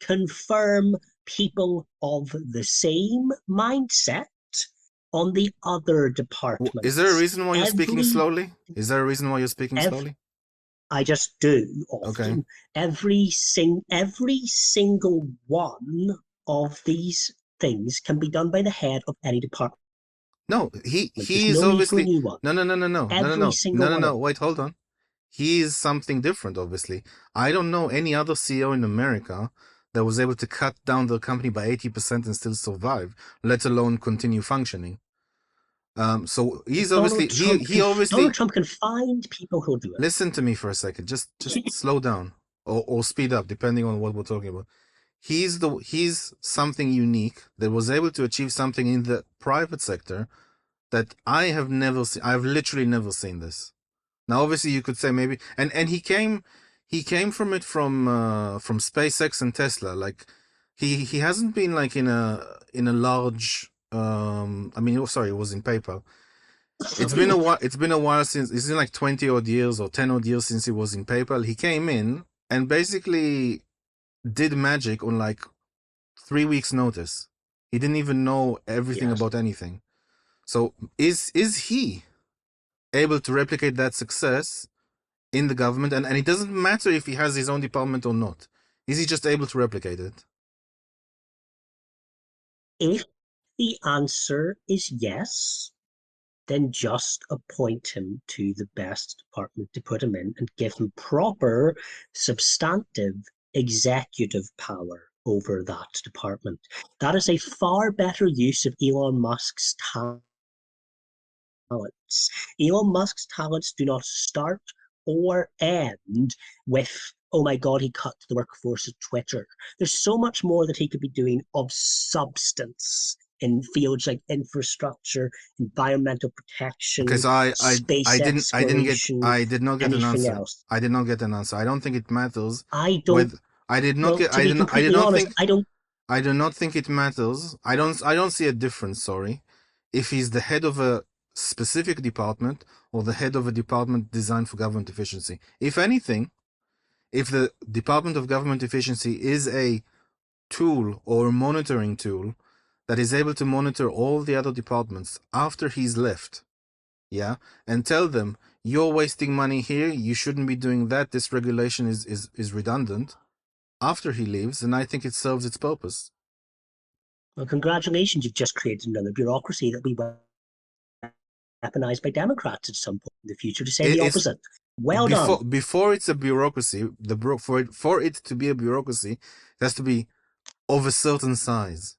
confirm people of the same mindset on the other departments. Is there a reason why you're speaking slowly? Is there a reason why you're speaking slowly? I just do often. Okay. Every single one of these things can be done by the head of any department. No, he's no obviously new one. No. Wait, hold on. He is something different, obviously. I don't know any other CEO in America that was able to cut down their company by 80% and still survive, let alone continue functioning. So he's obviously Donald Trump can find people who'll do it. Listen to me for a second. Just slow down or speed up, depending on what we're talking about. He's something unique that was able to achieve something in the private sector that I have never seen. I've literally never seen this. Now, obviously, you could say maybe, and he came from SpaceX and Tesla. Like he hasn't been like in a large. I mean, sorry, it was in PayPal. It's been a while. It's been a while since. It's been like 20 odd years or 10 odd years since he was in PayPal. He came in and basically did magic on like 3 weeks' notice. He didn't even know everything about anything. So is he able to replicate that success in the government? And it doesn't matter if he has his own department or not. Is he just able to replicate it? If the answer is yes, then just appoint him to the best department to put him in and give him proper, substantive executive power over that department. That is a far better use of Elon Musk's talents. Elon Musk's talents do not start or end with, oh my God, he cut the workforce of Twitter. There's so much more that he could be doing of substance in fields like infrastructure, environmental protection, space exploration. I did not get an answer. Else. I did not get an answer. I don't think it matters. I do not think it matters. I don't see a difference, sorry, if he's the head of a specific department or the head of a department designed for government efficiency. If anything, if the Department of Government Efficiency is a tool or a monitoring tool that is able to monitor all the other departments after he's left, and tell them, you're wasting money here, you shouldn't be doing that, this regulation is redundant, after he leaves, and I think it serves its purpose. Well, congratulations, you've just created another bureaucracy that we weaponized by Democrats at some point in the future to say the opposite. Well done. Before it's a bureaucracy, for it to be a bureaucracy, it has to be of a certain size,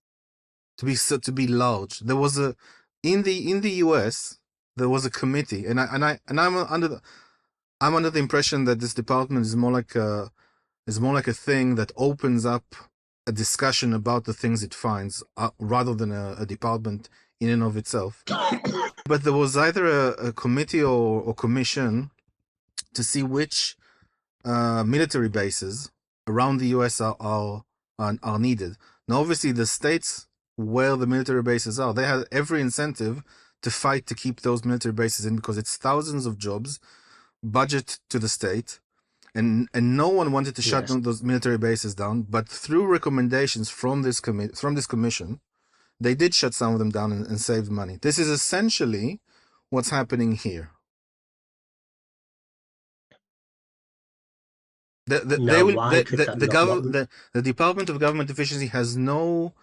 to be large. There was in the US there was a committee, and I'm under the impression that this department is more like a thing that opens up a discussion about the things it finds, rather than a department in and of itself. But there was either a committee or commission to see which military bases around the US are needed. Now, obviously, the states where the military bases are, they have every incentive to fight to keep those military bases in, because it's thousands of jobs, budget to the state, and no one wanted to shut down those military bases down. But through recommendations from this commission, they did shut some of them down and save money. This is essentially what's happening here. The Department of Government Efficiency has no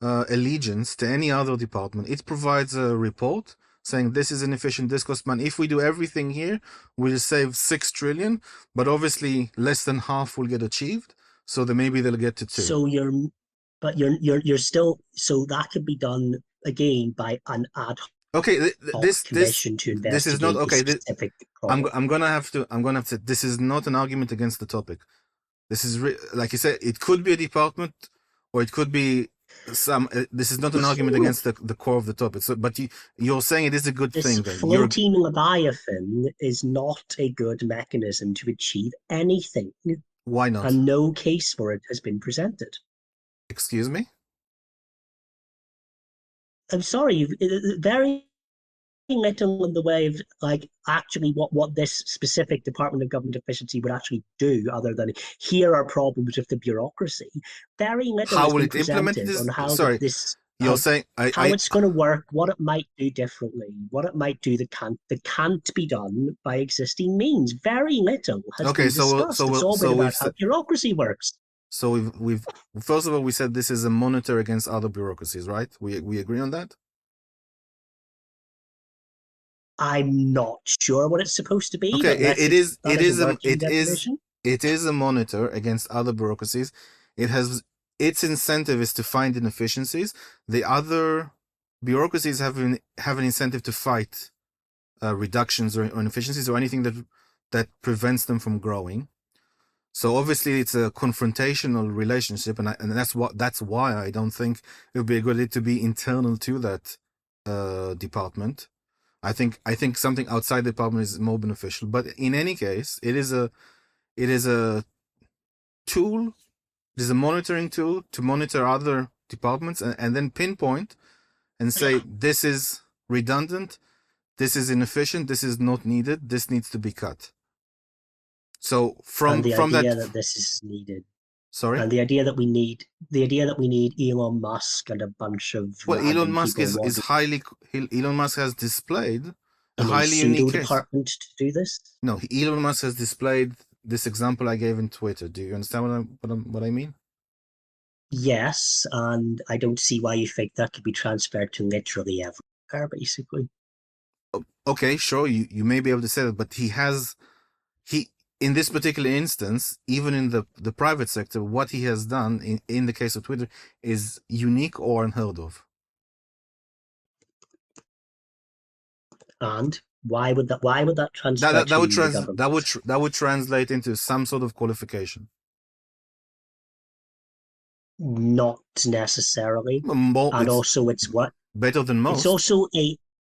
allegiance to any other department. It provides a report saying this is inefficient, this costs money. If we do everything here, we'll save 6 trillion, but obviously less than half will get achieved. So then maybe they'll get to 2. So you're still, so that could be done again by an ad Okay, commission to this is not investigate the okay. specific problem. I'm gonna have to. This is not an argument against the topic. This is like you said. It could be a department, or it could be some. This is not an argument against the core of the topic. So, but you're saying it is a good This thing. Then you're floating Leviathan is not a good mechanism to achieve anything, why not? and no case for it has been presented. Excuse me. I'm sorry, very little in the way of like actually what this specific Department of Government Efficiency would actually do, other than here are problems with the bureaucracy. Very little How has will been it implement presented this? on how Sorry, this you're saying how it's going to work, what it might do differently, what it might do that can't be done by existing means. Very little has okay. been discussed. It's all been about how bureaucracy works. So we've first of all we said this is a monitor against other bureaucracies, right? We agree on that. I'm not sure what it's supposed to be. Okay, But it is definition. it is a monitor against other bureaucracies. It has its incentive is to find inefficiencies. The other bureaucracies have an incentive to fight reductions or inefficiencies or anything that prevents them from growing. So obviously it's a confrontational relationship, and that's why I don't think it would be a good idea to be internal to that department. I think something outside the department is more beneficial. But in any case, it is a tool. It is a monitoring tool to monitor other departments and then pinpoint and say this is redundant, this is inefficient, this is not needed, this needs to be cut. So from that this is needed. Sorry? And the idea that we need Elon Musk and a bunch of Elon Musk Elon Musk has displayed a highly unique department to do this. No, Elon Musk has displayed this example I gave in Twitter. Do you understand what I mean? Yes, and I don't see why you think that could be transferred to literally every car, basically. Okay, sure, you may be able to say that, but he in this particular instance, even in the private sector, what he has done in the case of Twitter is unique or unheard of. And why would that transfer to the government? That would translate into some sort of qualification. Not necessarily. And also it's what better than most.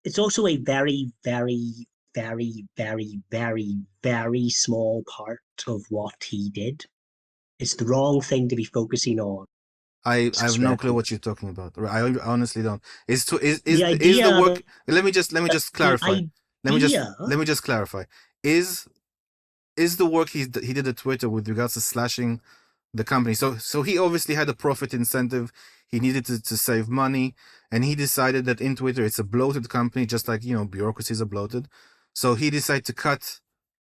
It's also a very, very, very, very, very, very small part of what he did. It's the wrong thing to be focusing on. I have no clue what you're talking about. I honestly don't. Is the work? Let me just clarify. Let me just clarify. Is the work he did at Twitter with regards to slashing the company? So he obviously had a profit incentive. He needed to save money, and he decided that in Twitter it's a bloated company, just like bureaucracies are bloated. So he decided to cut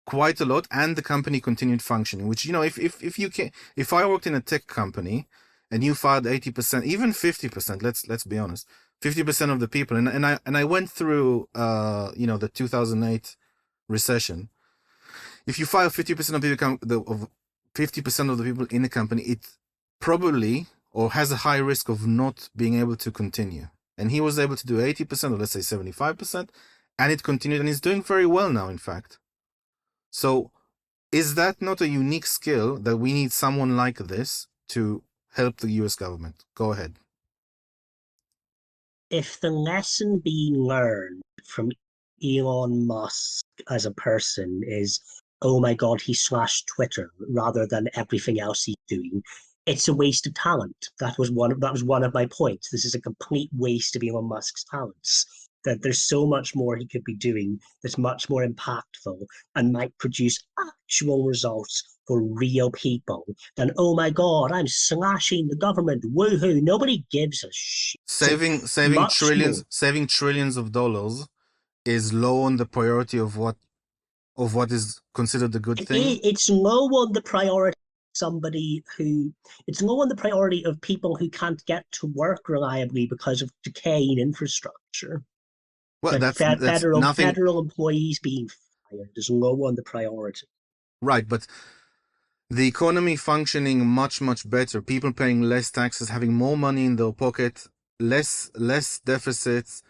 quite a lot, and the company continued functioning. Which if I worked in a tech company and you fired 80%, even 50%, let's be honest, 50% of the people, and I went through the 2008 recession. If you fire 50% of the 50% of the people in the company, it probably or has a high risk of not being able to continue. And he was able to do 80%, or let's say 75%, and it continued, and he's doing very well now, in fact. So is that not a unique skill that we need someone like this to help the US government? Go ahead. If the lesson being learned from Elon Musk as a person is, oh my God, he slashed Twitter rather than everything else he's doing, it's a waste of talent. That was one of my points. This is a complete waste of Elon Musk's talents. That there's so much more he could be doing that's much more impactful and might produce actual results for real people than, oh my God, I'm slashing the government. Woohoo! Nobody gives a shit. Saving trillions of dollars is low on the priority of what is considered a good thing. It's low on the priority. It's low on the priority of people who can't get to work reliably because of decaying infrastructure. Well, that's federal employees being fired is low on the priority. Right, but the economy functioning much, much better, people paying less taxes, having more money in their pocket, less deficits,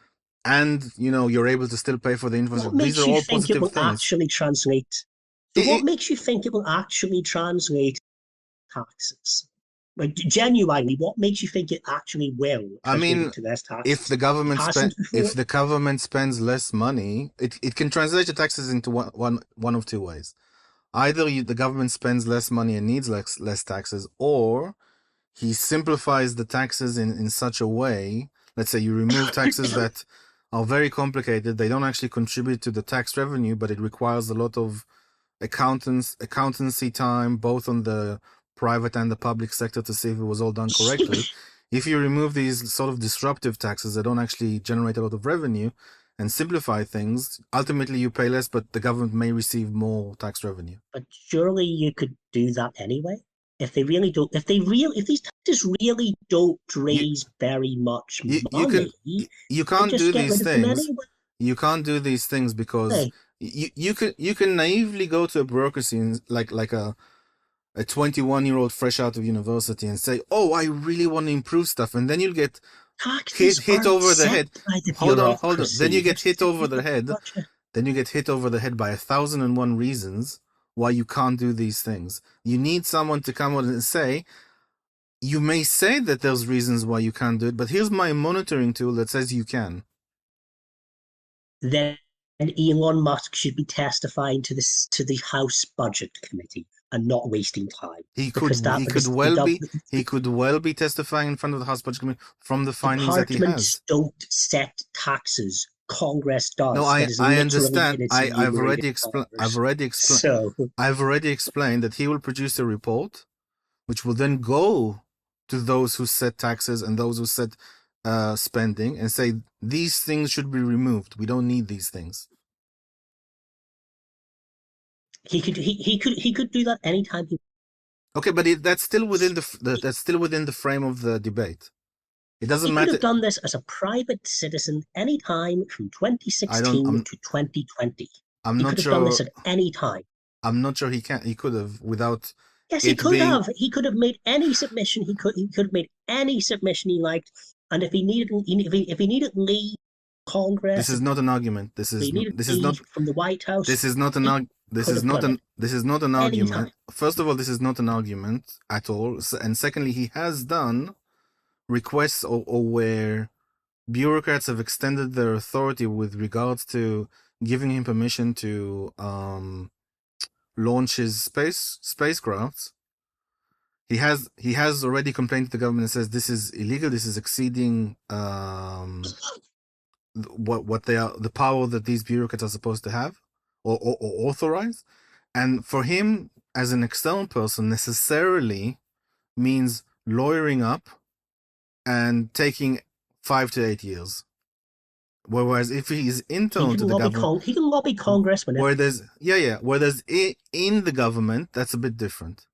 and you're able to still pay for the infrastructure. What These are makes you all think it positive will things. actually translate? So It, what it, makes you think it will actually translate taxes? Like genuinely, what makes you think it actually will I translate mean, into less if the taxes? It government hasn't if before. the government spends less money, it can translate the taxes into one of two ways. Either the government spends less money and needs less taxes, or he simplifies the taxes in such a way. Let's say you remove taxes that are very complicated. They don't actually contribute to the tax revenue, but it requires a lot of accountancy time, both on the private and the public sector, to see if it was all done correctly. If you remove these sort of disruptive taxes that don't actually generate a lot of revenue and simplify things, ultimately you pay less, but the government may receive more tax revenue. But surely you could do that anyway. If they really don't, if these taxes really don't You raise very much you can money, you then can't just do get these rid of them things. anyway. You can't do these things because you can naively go to a bureaucracy and like a 21-year-old fresh out of university and say, "Oh, I really want to improve stuff," and then you'll get hit Taxes hit aren't over the set head. by the Hold on. Then bureaucracy. you They're get just hit to over keep the up head. budget. Then you get hit over the head by 1,001 reasons why you can't do these things. You need someone to come out and say, you may say that there's reasons why you can't do it, but here's my monitoring tool that says you can. Then Elon Musk should be testifying to the House Budget Committee and not wasting time He could because he could well be he could well be testifying in front of the House Budget Committee from the findings that he departments has. don't set taxes. Congress No, does. That is I literally understand. in its enumerated powers. So I've already explained that he will produce a report which will then go to those who set taxes and those who set spending and say these things should be removed. We don't need these things. he could do that anytime he. Okay, but that's still within that's still within the frame of the debate. It doesn't He could matter. have done this as a private citizen anytime from I don't. 2016 to 2020. I'm He not could have done this sure. at any time. I'm not sure he can. He could have without Yes, he it could being. have. He could have made any submission. He could have made any submission he liked. And if he needed if he needed leave This Congress, is if not an argument. he needed This is not leave from the White House, this is not he this could is have not done it this is not an argument. anytime. First of all, this is not an argument at all. And secondly, he has done requests or where bureaucrats have extended their authority with regards to giving him permission to launch his spacecrafts. He has already complained to the government and says this is illegal. This is exceeding what they are, the power that these bureaucrats are supposed to have or authorize. And for him as an external person necessarily means lawyering up and taking 5 to 8 years. Whereas if he's internal to the government, He can lobby Congress whenever. where there's where there's in the government, that's a bit different.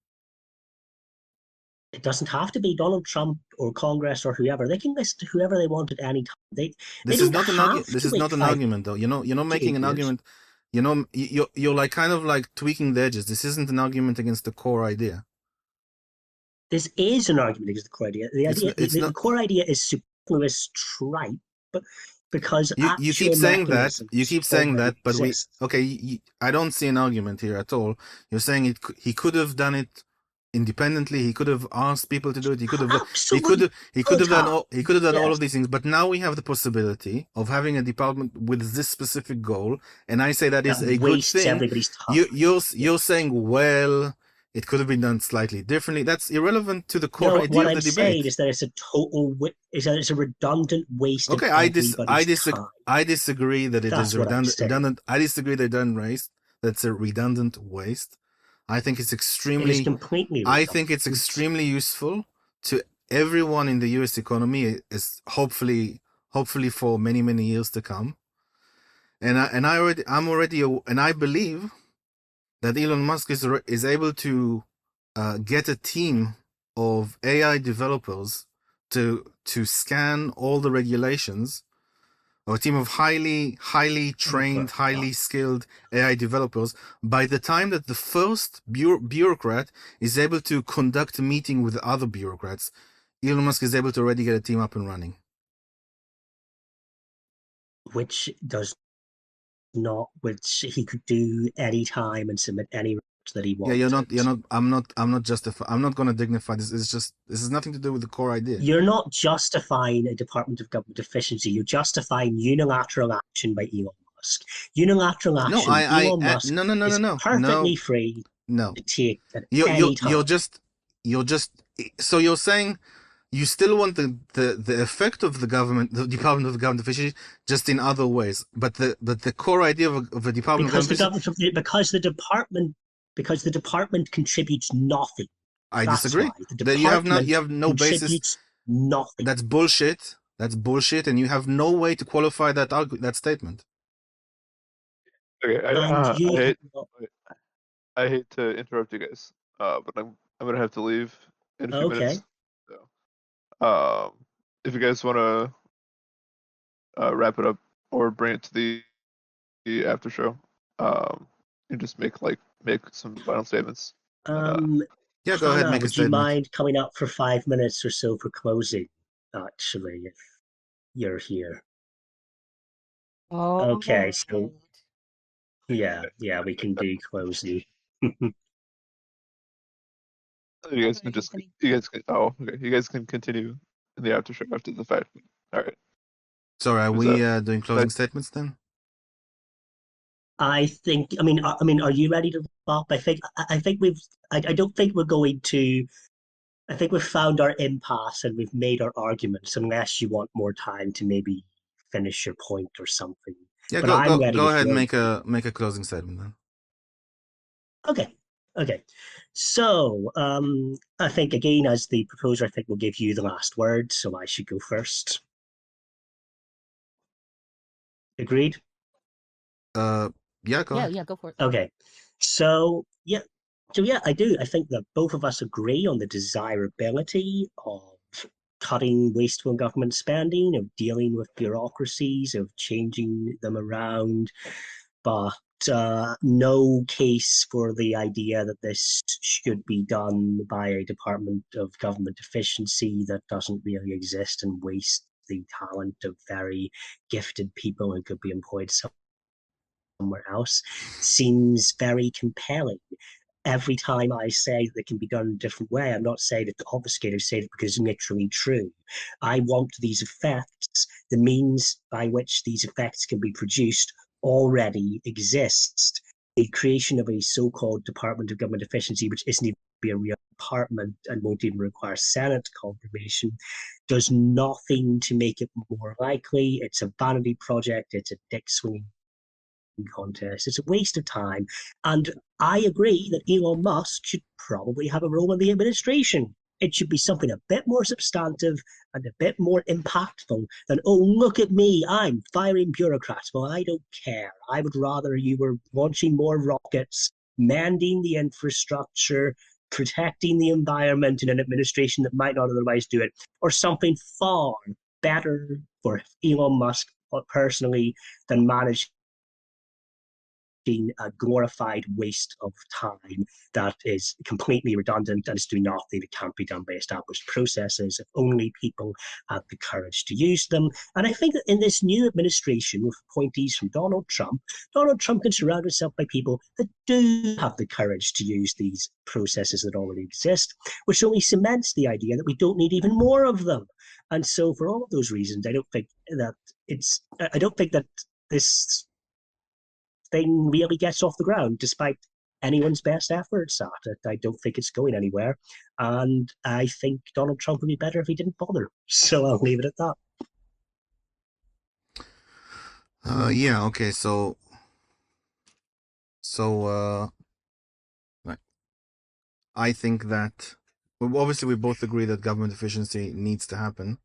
It doesn't have to be Donald Trump or Congress or whoever. They can list whoever they want at any time. They This is don't not an have argument. This to is wait not an 5 argument, though. You're not to making 8 an years. argument. You're like kind of like tweaking the edges. This isn't an argument against the core idea. This is an argument against the core idea. The core idea is superfluous tripe, but because you keep actual saying that. mechanisms You keep saying already that, but exist. I don't see an argument here at all. You're saying he could have done it independently. He could have asked people to do it. He could have done all of these things. But now we have the possibility of having a department with this specific goal, and I say that is a good thing. Everybody's time. You're saying, well, it could have been done slightly differently. That's irrelevant to the core idea of the debate. What I'm saying is that it's a redundant waste of everybody's time. I disagree that it is redundant. I disagree that redundant waste. That's a redundant waste. I think it's extremely. It is completely redundant. I think it's extremely useful to everyone in the U.S. economy. Is hopefully for many years to come. And I believe that Elon Musk is able to get a team of AI developers to scan all the regulations, or a team of highly trained, highly skilled AI developers. By the time that the first bureaucrat is able to conduct a meeting with other bureaucrats, Elon Musk is able to already get a team up and running. which does not, which he could do any time and submit any report that he Yeah, wanted. I'm not justify. I'm not going to dignify this. It's just this has nothing to do with the core idea. You're not justifying a Department of Government efficiency. You're justifying unilateral action by Elon Musk. Unilateral No, action, Elon Musk no, no, no, no, is no, perfectly no, free no. to take at You're any you're time. just you're just so you're saying you still want the effect of the government, the Department of Government Efficiency, just in other ways. But the core idea of a Department of because Government the Efficiency, government because the department contributes nothing. I That's disagree. why the That you department have no basis. contributes nothing. That's bullshit. That's bullshit, and you have no way to qualify that statement. Okay, And you have not. I hate to interrupt you guys, but I'm gonna have to leave in a few Okay. minutes. So, if you guys want to wrap it up or bring it to the after show, and just make some final statements. And Yeah, go ahead, Hannah, make a would you statement. mind coming up for 5 minutes or so for closing, actually, if you're here? All Okay, right. so yeah, we can do closing. you guys can Sorry, just Anthony. you guys can oh okay you guys can continue in the after show after the fact. All right. Sorry, are Is we that doing closing statements then? I mean, are you ready to wrap up? I think I don't think we're going to. I think we've found our impasse and we've made our arguments, unless you want more time to maybe finish your point or something. Yeah, But I'm ready go to ahead, throw. make a closing statement then. Okay. Okay. So, I think again, as the proposer, I think we'll give you the last word, so I should go first. Agreed? Uh, yeah, go ahead. Yeah, go for it. Okay. So, yeah. So, yeah, I do. I think that both of us agree on the desirability of cutting wasteful government spending, of dealing with bureaucracies, of changing them around, but no case for the idea that this should be done by a Department of Government efficiency that doesn't really exist and waste the talent of very gifted people who could be employed somewhere else seems very compelling. Every time I say that it can be done in a different way, I'm not saying it to obfuscate, I say it because it's literally true. I want these effects, the means by which these effects can be produced already exist. The creation of a so-called Department of Government Efficiency, which isn't even a real department and won't even require Senate confirmation, does nothing to make it more likely. It's a vanity project. It's a dick swinging contest. It's a waste of time. And I agree that Elon Musk should probably have a role in the administration. It should be something a bit more substantive and a bit more impactful than, oh, look at me, I'm firing bureaucrats. Well, I don't care. I would rather you were launching more rockets, mending the infrastructure, protecting the environment in an administration that might not otherwise do it, or something far better for Elon Musk personally than managing a glorified waste of time that is completely redundant and is doing nothing that can't be done by established processes if only people have the courage to use them. And I think that in this new administration with appointees from Donald Trump can surround himself by people that do have the courage to use these processes that already exist, which only cements the idea that we don't need even more of them. And so for all of those reasons, I don't think that this thing really gets off the ground, despite anyone's best efforts at it. I don't think it's going anywhere. And I think Donald Trump would be better if he didn't bother. So I'll leave it at that. Yeah, okay, right. I think that obviously we both agree that government efficiency needs to happen.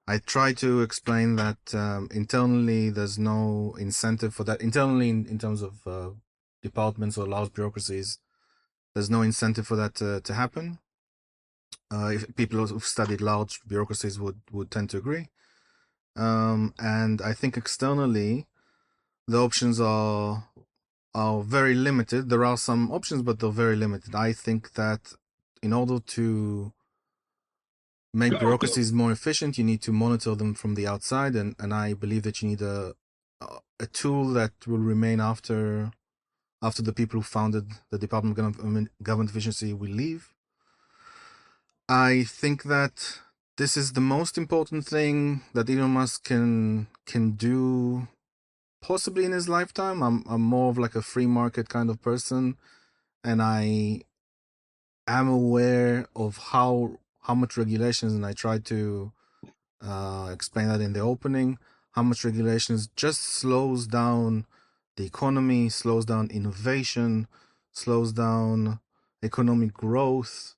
I try to explain that internally there's no incentive for that. Internally, in terms of departments or large bureaucracies, there's no incentive for that to happen. If people who've studied large bureaucracies would tend to agree. And I think externally, the options are very limited. There are some options, but they're very limited. I think that in order to make bureaucracies more efficient, you need to monitor them from the outside, and I believe that you need a tool that will remain after the people who founded the Department of Government Efficiency will leave. I think that this is the most important thing that Elon Musk can do possibly in his lifetime. I'm more of like a free market kind of person, and I am aware of how much regulations, and I try to explain that in the opening, how much regulations just slows down the economy, slows down innovation, slows down economic growth,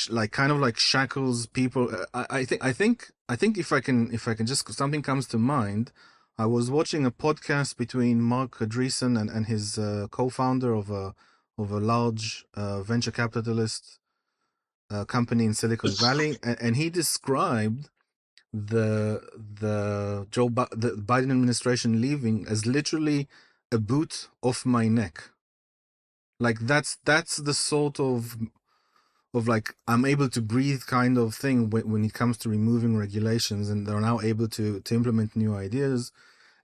like kind of like shackles people. I think if I can just, something comes to mind. I was watching a podcast between Mark Andreessen and his co-founder of a large venture capitalist company in Silicon Valley, and he described the the Biden administration leaving as literally a boot off my neck. Like that's the sort of like I'm able to breathe kind of thing when it comes to removing regulations, and they're now able to implement new ideas.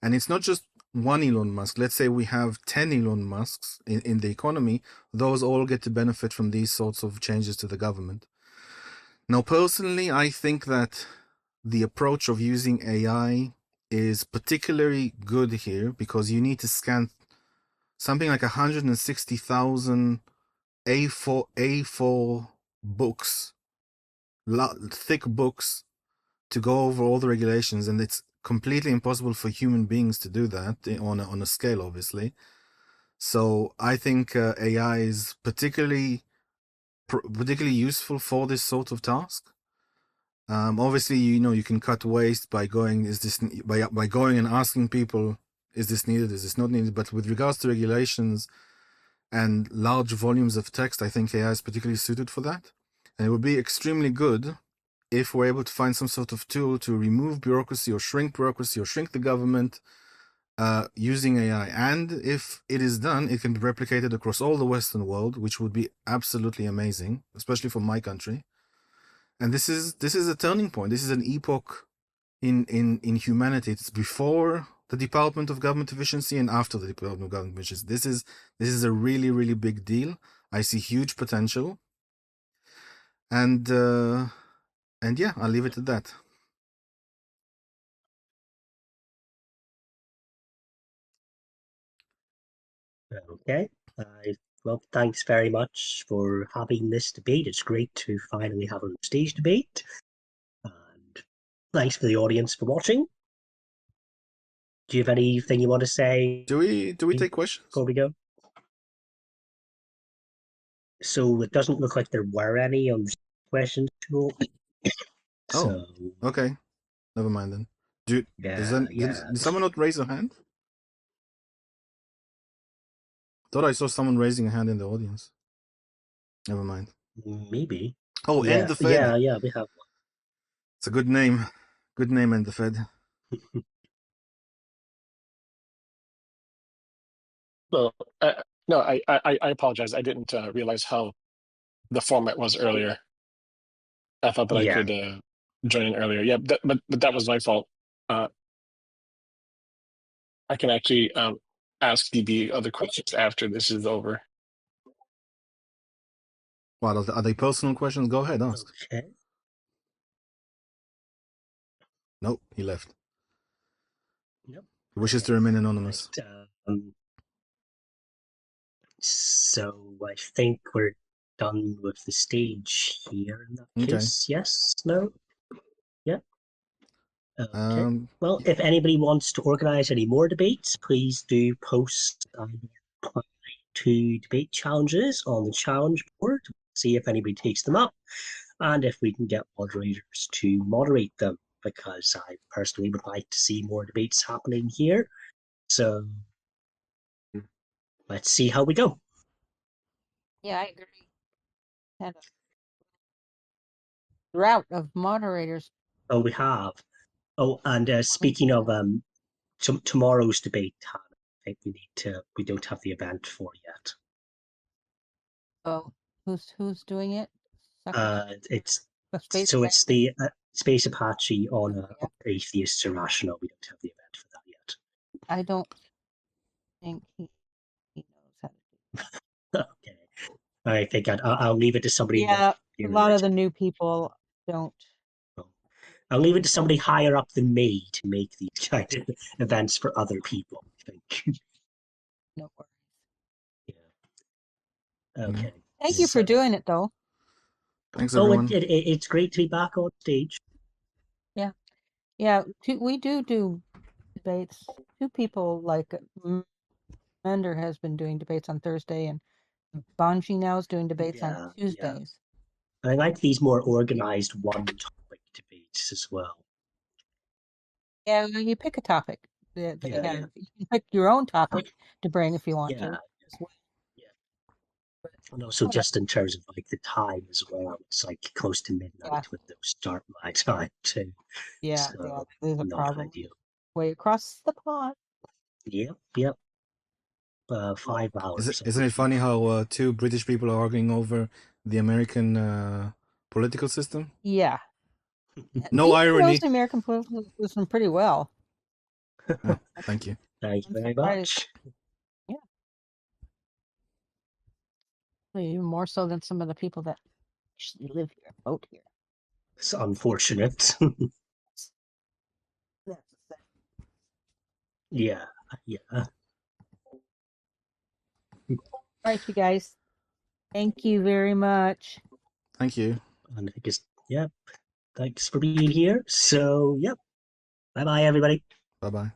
And it's not just one Elon Musk. Let's say we have 10 Elon Musks in the economy. Those all get to benefit from these sorts of changes to the government. Now, personally, I think that the approach of using AI is particularly good here because you need to scan something like 160,000 A4 books, thick books, to go over all the regulations, and it's completely impossible for human beings to do that on a scale, obviously. So I think AI is particularly useful for this sort of task. Obviously, you can cut waste by going and asking people, is this needed, is this not needed? But with regards to regulations and large volumes of text, I think AI is particularly suited for that. And it would be extremely good if we're able to find some sort of tool to remove bureaucracy or shrink the government using AI. And if it is done, it can be replicated across all the Western world, which would be absolutely amazing, especially for my country. And this is a turning point. This is an epoch in humanity. It's before the Department of Government Efficiency and after the Department of Government Efficiency. This is a really, really big deal. I see huge potential. And yeah, I'll leave it at that. Okay. Well, thanks very much for having this debate. It's great to finally have a stage debate. And thanks for the audience for watching. Do you have anything you want to say? Do we take questions before we go? So it doesn't look like there were any on the questions tool. Oh, okay. Never mind then. Did someone not raise a hand? Thought I saw someone raising a hand in the audience. Never mind. Maybe. Oh, yeah, End the Fed. Yeah, we have one. It's a good name. Good name, End the Fed. Well, no, I apologize. I didn't realize how the format was earlier. I thought that I could join in earlier. Yeah, but that was my fault. I can actually ask DB other questions after this is over. What are they personal questions? Go ahead, ask. Okay. Nope, he left. Yep. He wishes to remain anonymous. So I think we're done with the stage here in that case. Yes? No? Yeah? Okay. Well, if anybody wants to organize any more debates, please do post to debate challenges on the challenge board. See if anybody takes them up, and if we can get moderators to moderate them, because I personally would like to see more debates happening here. So let's see how we go. Yeah, I agree. Had a drought of moderators. Oh, we have. Oh, and speaking of tomorrow's debate, I think we don't have the event for yet. Oh, who's doing it? It's Space it's the Space Apache on Atheists Irrational. We don't have the event for that yet. I don't think he knows how to do Okay. I think I'll leave it to somebody. Yeah, a lot of the new people don't. I'll leave it to somebody higher up than me to make these kind of events for other people, I think. No worries. Yeah. Okay. Thank you for doing it, though. Thanks, Oh, everyone. it's great to be back on stage. Yeah, we do debates. Two people like Mender has been doing debates on Thursday, and Banji now is doing debates on Yeah, Tuesdays. I like these more organized one-topic debates as well. Yeah, you pick a topic that they Yeah, have. You can pick your own topic to bring if you want Yeah. to as well. And also Okay. just in terms of like the time as well, it's like close to midnight Yeah. when those start my time too. Yeah, So there's a not problem ideal. way across the pond. Yep. 5 hours. Isn't it funny how two British people are arguing over the American political system? Yeah. No He knows irony. the American political system pretty well. Oh, thank you. Thank you I'm very surprised. much. Even more so than some of the people that actually live here, vote here. It's unfortunate. That's the thing. Yeah. All right, you guys. Thank you very much. Thank you. And I guess, thanks for being here. So, bye bye, everybody. Bye bye.